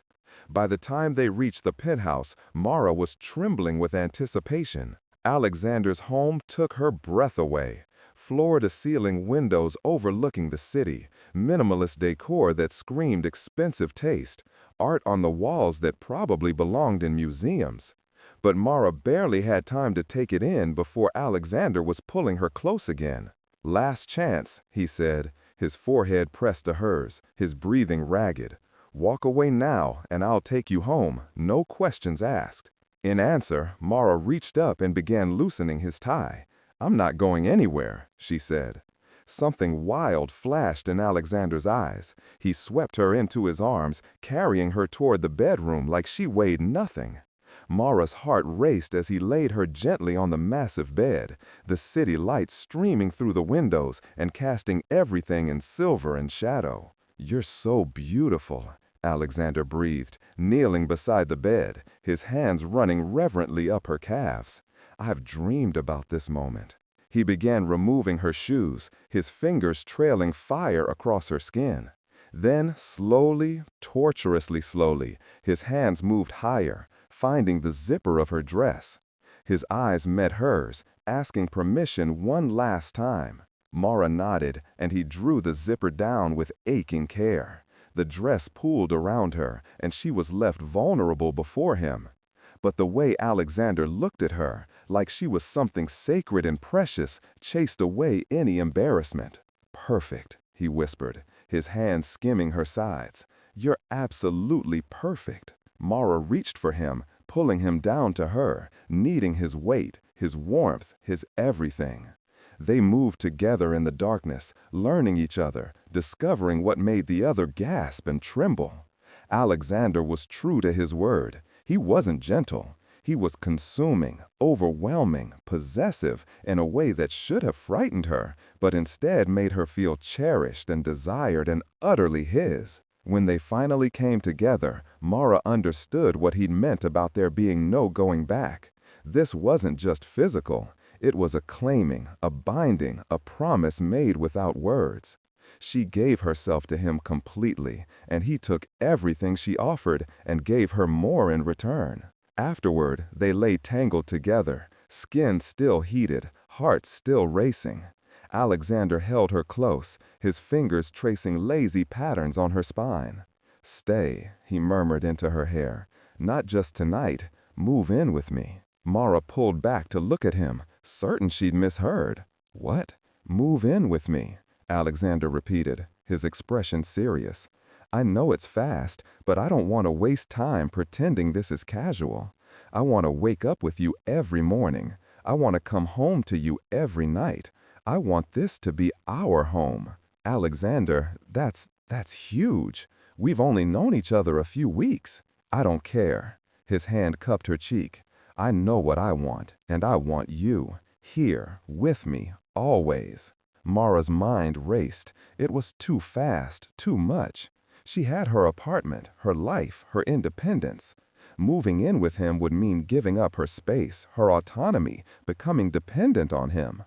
By the time they reached the penthouse, Mara was trembling with anticipation. Alexander's home took her breath away. Floor-to-ceiling windows overlooking the city, minimalist decor that screamed expensive taste, art on the walls that probably belonged in museums. But Mara barely had time to take it in before Alexander was pulling her close again. Last chance, he said, his forehead pressed to hers, his breathing ragged. Walk away now, and I'll take you home, no questions asked. In answer, Mara reached up and began loosening his tie. I'm not going anywhere, she said. Something wild flashed in Alexander's eyes. He swept her into his arms, carrying her toward the bedroom like she weighed nothing. Mara's heart raced as he laid her gently on the massive bed, the city lights streaming through the windows and casting everything in silver and shadow. "You're so beautiful," Alexander breathed, kneeling beside the bed, his hands running reverently up her calves. "I've dreamed about this moment." He began removing her shoes, his fingers trailing fire across her skin. Then, slowly, torturously slowly, his hands moved higher, finding the zipper of her dress. His eyes met hers, asking permission one last time. Mara nodded, and he drew the zipper down with aching care. The dress pooled around her, and she was left vulnerable before him. But the way Alexander looked at her, like she was something sacred and precious, chased away any embarrassment. "Perfect," he whispered, his hands skimming her sides. "You're absolutely perfect." Mara reached for him, pulling him down to her, needing his weight, his warmth, his everything. They moved together in the darkness, learning each other, discovering what made the other gasp and tremble. Alexander was true to his word. He wasn't gentle. He was consuming, overwhelming, possessive in a way that should have frightened her, but instead made her feel cherished and desired and utterly his. When they finally came together, Mara understood what he'd meant about there being no going back. This wasn't just physical. It was a claiming, a binding, a promise made without words. She gave herself to him completely, and he took everything she offered and gave her more in return. Afterward, they lay tangled together, skin still heated, hearts still racing. Alexander held her close, his fingers tracing lazy patterns on her spine. "Stay," he murmured into her hair. "Not just tonight. Move in with me." Mara pulled back to look at him, certain she'd misheard. "What?" "Move in with me," Alexander repeated, his expression serious. "I know it's fast, but I don't want to waste time pretending this is casual. I want to wake up with you every morning. I want to come home to you every night. I want this to be our home." "Alexander, that's huge. We've only known each other a few weeks." "I don't care." His hand cupped her cheek. "I know what I want, and I want you, here, with me, always." Mara's mind raced. It was too fast, too much. She had her apartment, her life, her independence. Moving in with him would mean giving up her space, her autonomy, becoming dependent on him.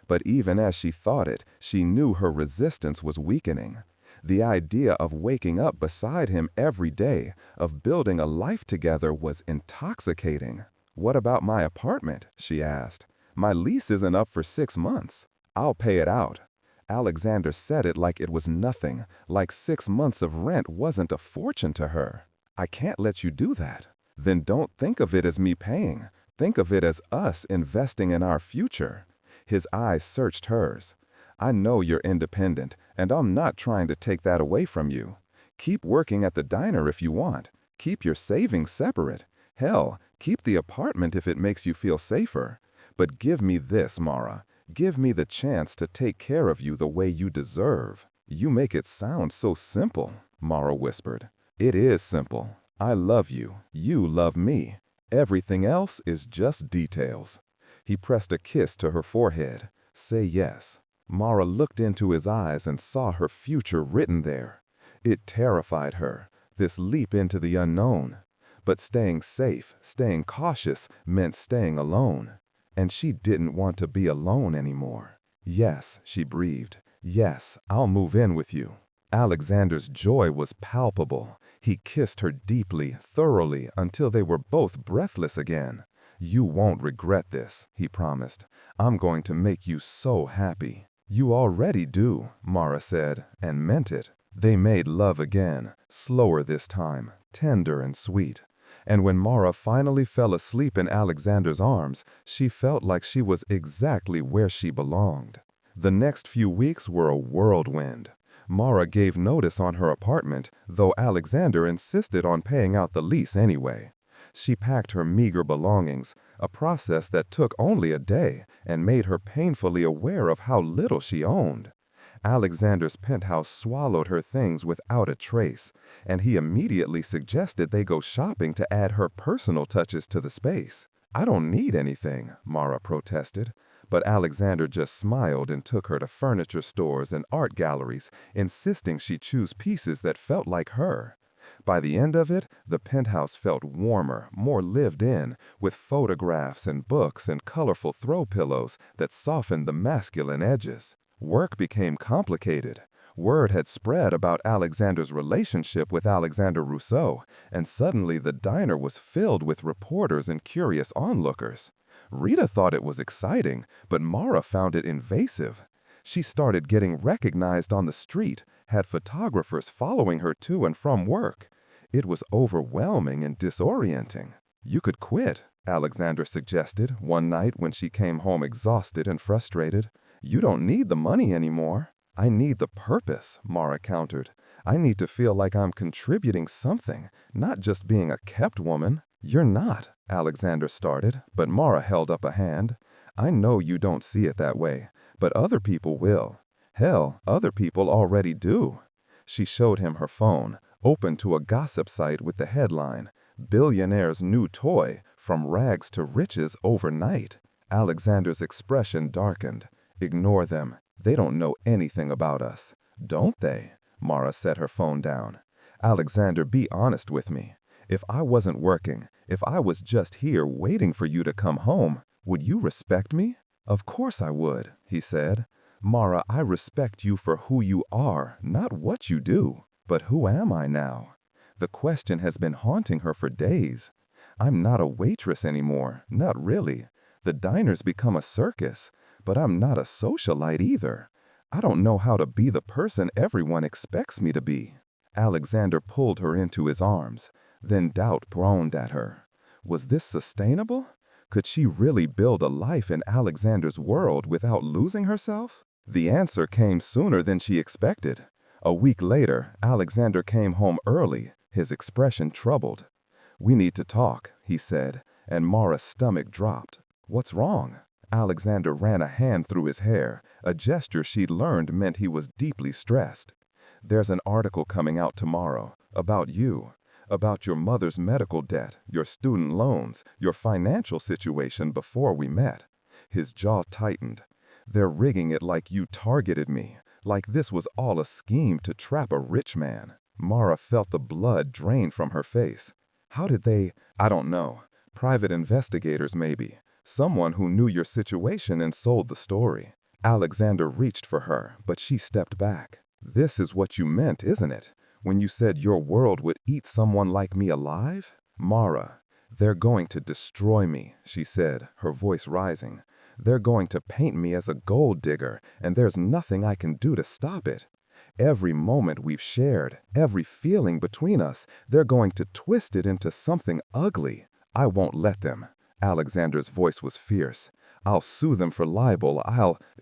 But even as she thought it, she knew her resistance was weakening. The idea of waking up beside him every day, of building a life together was intoxicating. "What about my apartment?" she asked. "My lease isn't up for 6 months. I'll pay it out." Alexander said it like it was nothing, like 6 months of rent wasn't a fortune to her. "I can't let you do that." "Then don't think of it as me paying. Think of it as us investing in our future." His eyes searched hers. "I know you're independent, and I'm not trying to take that away from you. Keep working at the diner if you want. Keep your savings separate. Hell, keep the apartment if it makes you feel safer. But give me this, Mara. Give me the chance to take care of you the way you deserve." "You make it sound so simple," Mara whispered. "It is simple. I love you. You love me. Everything else is just details." He pressed a kiss to her forehead. "Say yes." Mara looked into his eyes and saw her future written there. It terrified her, this leap into the unknown. But staying safe, staying cautious, meant staying alone. And she didn't want to be alone anymore. "Yes," she breathed. "Yes, I'll move in with you." Alexander's joy was palpable. He kissed her deeply, thoroughly, until they were both breathless again. "You won't regret this," he promised. "I'm going to make you so happy." "You already do," Mara said, and meant it. They made love again, slower this time, tender and sweet. And when Mara finally fell asleep in Alexander's arms, she felt like she was exactly where she belonged. The next few weeks were a whirlwind. Mara gave notice on her apartment, though Alexander insisted on paying out the lease anyway. She packed her meager belongings, a process that took only a day and made her painfully aware of how little she owned. Alexander's penthouse swallowed her things without a trace, and he immediately suggested they go shopping to add her personal touches to the space. "I don't need anything," Mara protested, but Alexander just smiled and took her to furniture stores and art galleries, insisting she choose pieces that felt like her. By the end of it, the penthouse felt warmer, more lived in, with photographs and books and colorful throw pillows that softened the masculine edges. Work became complicated. Word had spread about Alexander's relationship with Alexander Rousseau, and suddenly the diner was filled with reporters and curious onlookers. Rita thought it was exciting, but Mara found it invasive. She started getting recognized on the street, had photographers following her to and from work. It was overwhelming and disorienting. "You could quit," Alexander suggested one night when she came home exhausted and frustrated. "You don't need the money anymore." "I need the purpose," Mara countered. "I need to feel like I'm contributing something, not just being a kept woman." "You're not," Alexander started, but Mara held up a hand. "I know you don't see it that way, but other people will. Hell, other people already do." She showed him her phone, open to a gossip site with the headline, "Billionaire's New Toy, From Rags to Riches Overnight." Alexander's expression darkened. "Ignore them. They don't know anything about us." "Don't they?" Mara set her phone down. "Alexander, be honest with me. If I wasn't working, if I was just here waiting for you to come home, would you respect me?" "Of course I would," he said. "Mara, I respect you for who you are, not what you do. But who am I now?" The question has been haunting her for days. "I'm not a waitress anymore, not really. The diner's become a circus, but I'm not a socialite either. I don't know how to be the person everyone expects me to be." Alexander pulled her into his arms. Then doubt groaned at her. Was this sustainable? Could she really build a life in Alexander's world without losing herself? The answer came sooner than she expected. A week later, Alexander came home early, his expression troubled. "We need to talk," he said, and Mara's stomach dropped. "What's wrong?" Alexander ran a hand through his hair, a gesture she'd learned meant he was deeply stressed. "There's an article coming out tomorrow, about you. About your mother's medical debt, your student loans, your financial situation before we met." His jaw tightened. "They're rigging it like you targeted me, like this was all a scheme to trap a rich man." Mara felt the blood drain from her face. "How did they—" "I don't know. Private investigators maybe. Someone who knew your situation and sold the story." Alexander reached for her, but she stepped back. "This is what you meant, isn't it? When you said your world would eat someone like me alive?" "Mara, they're going to destroy me," she said, her voice rising. "They're going to paint me as a gold digger, and there's nothing I can do to stop it. Every moment we've shared, every feeling between us, they're going to twist it into something ugly. I won't let them." Alexander's voice was fierce. "I'll sue them for libel.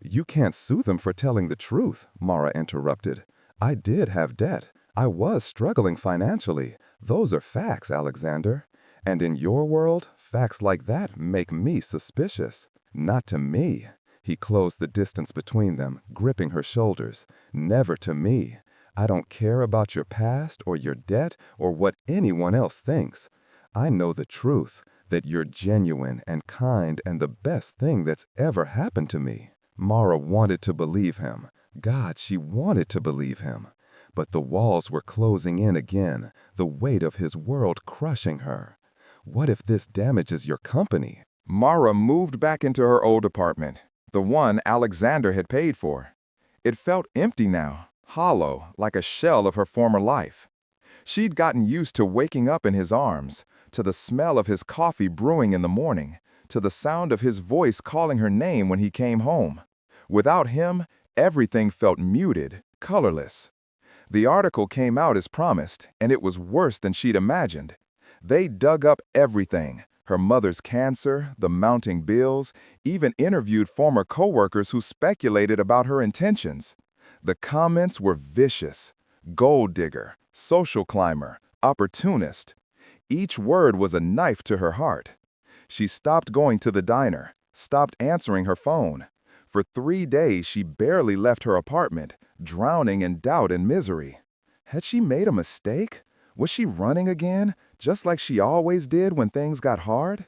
You can't sue them for telling the truth," Mara interrupted. "I did have debt. I was struggling financially. Those are facts, Alexander. And in your world, facts like that make me suspicious." "Not to me." He closed the distance between them, gripping her shoulders. "Never to me. I don't care about your past or your debt or what anyone else thinks. I know the truth, that you're genuine and kind and the best thing that's ever happened to me." Mara wanted to believe him. God, she wanted to believe him. But the walls were closing in again, the weight of his world crushing her. "What if this damages your company?" Mara moved back into her old apartment, the one Alexander had paid for. It felt empty now, hollow, like a shell of her former life. She'd gotten used to waking up in his arms, to the smell of his coffee brewing in the morning, to the sound of his voice calling her name when he came home. Without him, everything felt muted, colorless. The article came out as promised, and it was worse than she'd imagined. They dug up everything: her mother's cancer, the mounting bills, even interviewed former coworkers who speculated about her intentions. The comments were vicious: gold digger, social climber, opportunist. Each word was a knife to her heart. She stopped going to the diner, stopped answering her phone. For 3 days, she barely left her apartment, drowning in doubt and misery. Had she made a mistake? Was she running again, just like she always did when things got hard?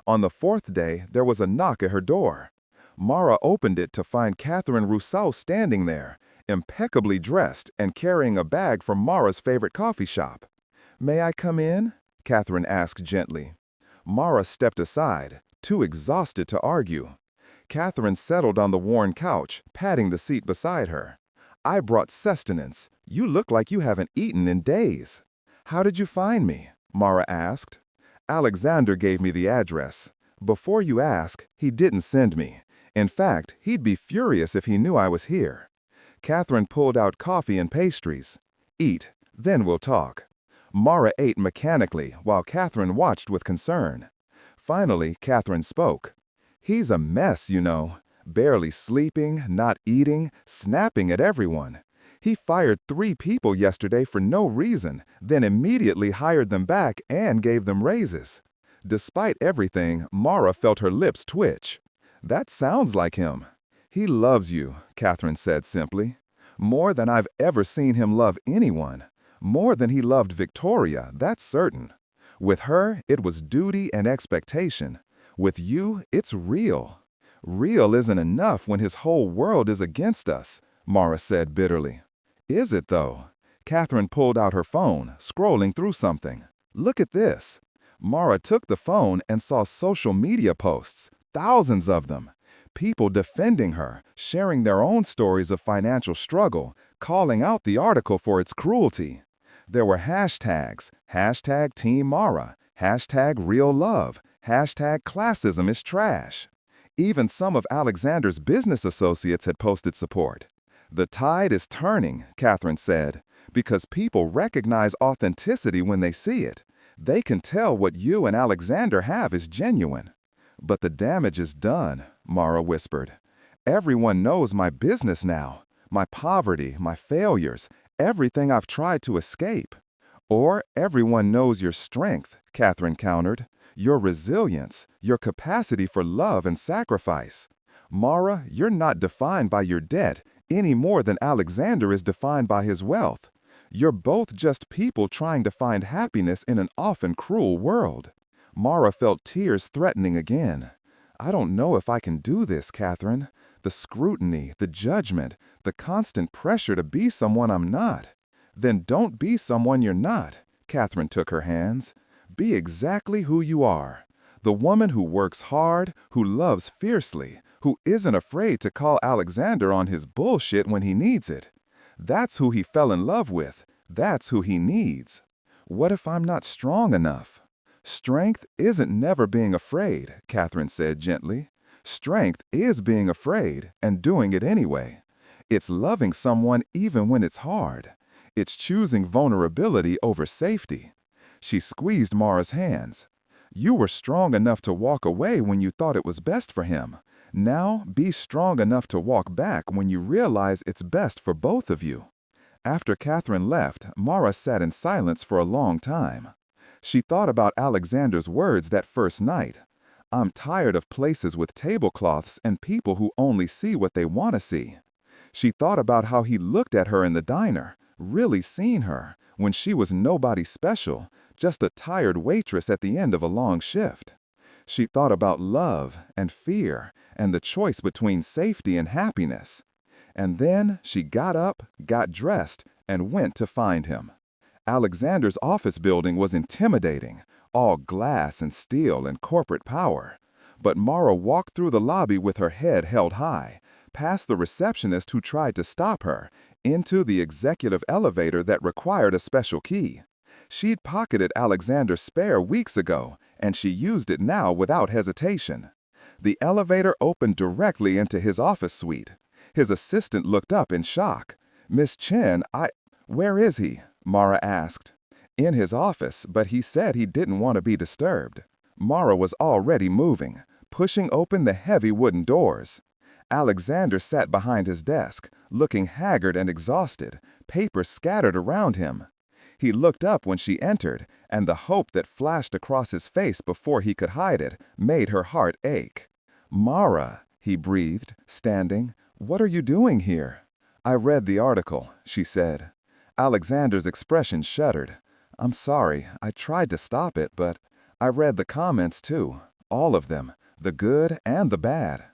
On the fourth day, there was a knock at her door. Mara opened it to find Catherine Rousseau standing there, impeccably dressed and carrying a bag from Mara's favorite coffee shop. "May I come in?" Catherine asked gently. Mara stepped aside, too exhausted to argue. Catherine settled on the worn couch, patting the seat beside her. "I brought sustenance. You look like you haven't eaten in days." "How did you find me?" Mara asked. "Alexander gave me the address. Before you ask, he didn't send me. In fact, he'd be furious if he knew I was here." Catherine pulled out coffee and pastries. "Eat, then we'll talk." Mara ate mechanically while Catherine watched with concern. Finally, Catherine spoke. "He's a mess, you know. Barely sleeping, not eating, snapping at everyone. He fired 3 people yesterday for no reason, then immediately hired them back and gave them raises." Despite everything, Mara felt her lips twitch. "That sounds like him." "He loves you," Catherine said simply. "More than I've ever seen him love anyone. More than he loved Victoria, that's certain. With her, it was duty and expectation. With you, it's real." "Real isn't enough when his whole world is against us," Mara said bitterly. "Is it, though?" Catherine pulled out her phone, scrolling through something. "Look at this." Mara took the phone and saw social media posts, thousands of them. People defending her, sharing their own stories of financial struggle, calling out the article for its cruelty. There were hashtags, hashtag Team Mara, hashtag Real Love, hashtag Classism is trash. Even some of Alexander's business associates had posted support. "The tide is turning," Catherine said, "because people recognize authenticity when they see it. They can tell what you and Alexander have is genuine." "But the damage is done," Mara whispered. "Everyone knows my business now, my poverty, my failures, everything I've tried to escape." "Or everyone knows your strength," Catherine countered, "your resilience, your capacity for love and sacrifice. Mara, you're not defined by your debt any more than Alexander is defined by his wealth. You're both just people trying to find happiness in an often cruel world." Mara felt tears threatening again. "I don't know if I can do this, Catherine. The scrutiny, the judgment, the constant pressure to be someone I'm not." "Then don't be someone you're not." Catherine took her hands. "Be exactly who you are. The woman who works hard, who loves fiercely, who isn't afraid to call Alexander on his bullshit when he needs it. That's who he fell in love with. That's who he needs." "What if I'm not strong enough?" "Strength isn't never being afraid," Catherine said gently. "Strength is being afraid and doing it anyway. It's loving someone even when it's hard. It's choosing vulnerability over safety." She squeezed Mara's hands. "You were strong enough to walk away when you thought it was best for him. Now be strong enough to walk back when you realize it's best for both of you." After Catherine left, Mara sat in silence for a long time. She thought about Alexander's words that first night. "I'm tired of places with tablecloths and people who only see what they want to see." She thought about how he looked at her in the diner, really seen her, when she was nobody special, just a tired waitress at the end of a long shift. She thought about love and fear and the choice between safety and happiness. And then she got up, got dressed, and went to find him. Alexander's office building was intimidating, all glass and steel and corporate power. But Mara walked through the lobby with her head held high, past the receptionist who tried to stop her, into the executive elevator that required a special key. She'd pocketed Alexander's spare weeks ago, and she used it now without hesitation. The elevator opened directly into his office suite. His assistant looked up in shock. "Miss Chen, where is he?" Mara asked. "In his office, but he said he didn't want to be disturbed." Mara was already moving, pushing open the heavy wooden doors. Alexander sat behind his desk, looking haggard and exhausted, papers scattered around him. He looked up when she entered, and the hope that flashed across his face before he could hide it made her heart ache. "Mara," he breathed, standing, "what are you doing here?" I read the article, she said. Alexander's expression shuddered. I'm sorry, I tried to stop it, but I read the comments too. All of them, the good and the bad.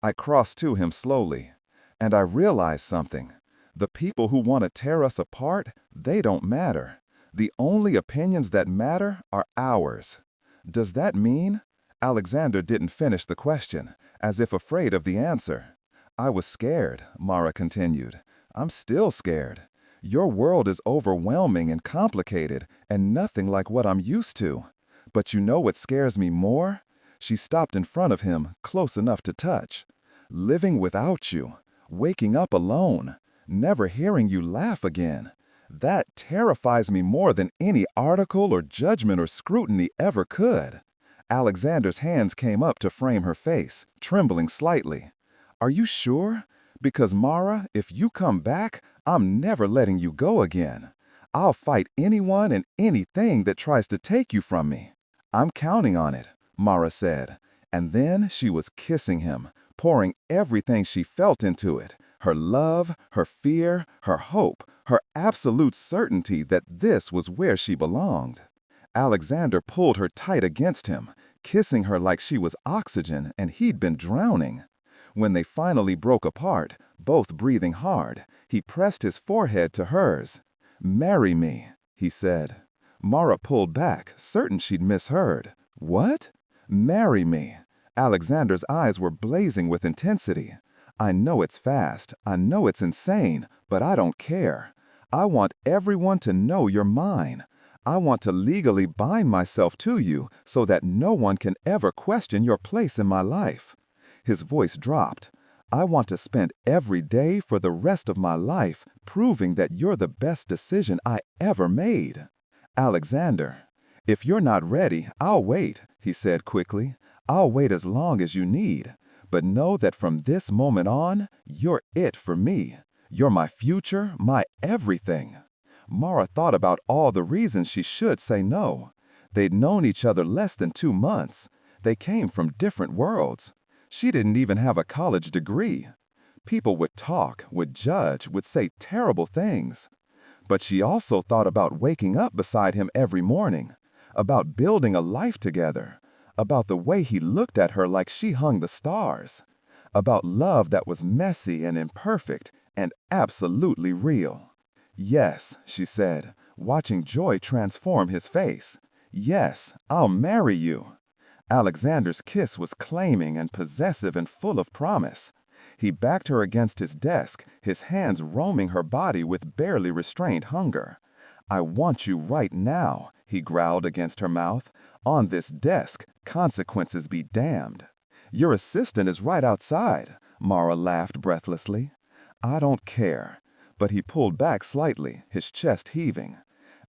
I crossed to him slowly. And I realized something. The people who want to tear us apart, they don't matter. The only opinions that matter are ours. Does that mean? Alexander didn't finish the question, as if afraid of the answer. I was scared, Mara continued. I'm still scared. Your world is overwhelming and complicated and nothing like what I'm used to. But you know what scares me more? She stopped in front of him, close enough to touch. Living without you, waking up alone, never hearing you laugh again. That terrifies me more than any article or judgment or scrutiny ever could. Alexander's hands came up to frame her face, trembling slightly. Are you sure? Because Mara, if you come back, I'm never letting you go again. I'll fight anyone and anything that tries to take you from me. I'm counting on it, Mara said. And then she was kissing him, pouring everything she felt into it. Her love, her fear, her hope, her absolute certainty that this was where she belonged. Alexander pulled her tight against him, kissing her like she was oxygen and he'd been drowning. When they finally broke apart, both breathing hard, he pressed his forehead to hers. "Marry me," he said. Mara pulled back, certain she'd misheard. "What?" "Marry me." Alexander's eyes were blazing with intensity. "I know it's fast, I know it's insane, but I don't care. I want everyone to know you're mine. I want to legally bind myself to you so that no one can ever question your place in my life." His voice dropped. "I want to spend every day for the rest of my life proving that you're the best decision I ever made." "Alexander, if you're not ready, I'll wait," he said quickly. "I'll wait as long as you need. But know that from this moment on, you're it for me. You're my future, my everything." Mara thought about all the reasons she should say no. They'd known each other less than 2 months. They came from different worlds. She didn't even have a college degree. People would talk, would judge, would say terrible things. But she also thought about waking up beside him every morning, about building a life together, about the way he looked at her like she hung the stars, about love that was messy and imperfect and absolutely real. "Yes," she said, watching joy transform his face. "Yes, I'll marry you." Alexander's kiss was claiming and possessive and full of promise. He backed her against his desk, his hands roaming her body with barely restrained hunger. "I want you right now," he growled against her mouth. "On this desk, consequences be damned." "Your assistant is right outside," Mara laughed breathlessly. "I don't care." But he pulled back slightly, his chest heaving.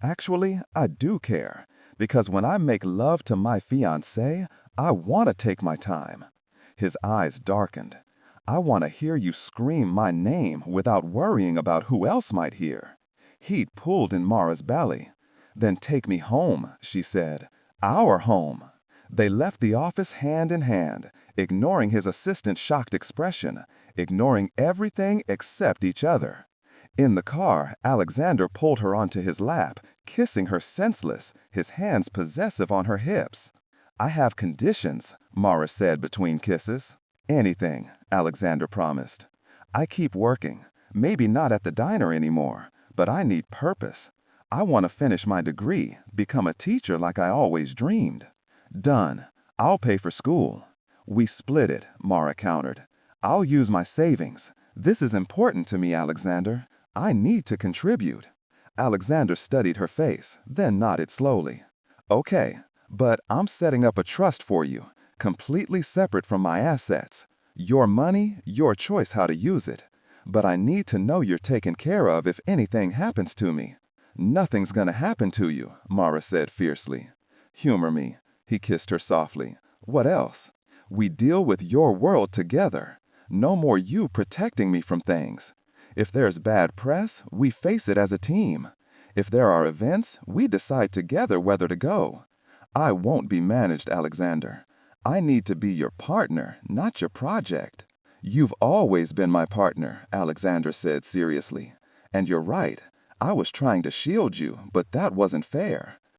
"Actually, I do care. Because when I make love to my fiancée, I want to take my time." His eyes darkened. "I want to hear you scream my name without worrying about who else might hear." Heat pulled in Mara's belly. "Then take me home," she said. "Our home." They left the office hand in hand, ignoring his assistant's shocked expression, ignoring everything except each other. In the car, Alexander pulled her onto his lap, kissing her senseless, his hands possessive on her hips. "I have conditions," Mara said between kisses. "Anything," Alexander promised. "I keep working, maybe not at the diner anymore, but I need purpose. I want to finish my degree, become a teacher like I always dreamed." "Done. I'll pay for school." "We split it," Mara countered. "I'll use my savings. This is important to me, Alexander. I need to contribute." Alexander studied her face, then nodded slowly. "Okay, but I'm setting up a trust for you, completely separate from my assets. Your money, your choice how to use it. But I need to know you're taken care of if anything happens to me." "Nothing's gonna happen to you," Mara said fiercely. "Humor me." He kissed her softly. "What else? We deal with your world together. No more you protecting me from things. If there's bad press, we face it as a team. If there are events, we decide together whether to go. I won't be managed, Alexander. I need to be your partner, not your project. You've always been my partner, Alexander said seriously. And you're right. I was trying to shield you, but that wasn't fair.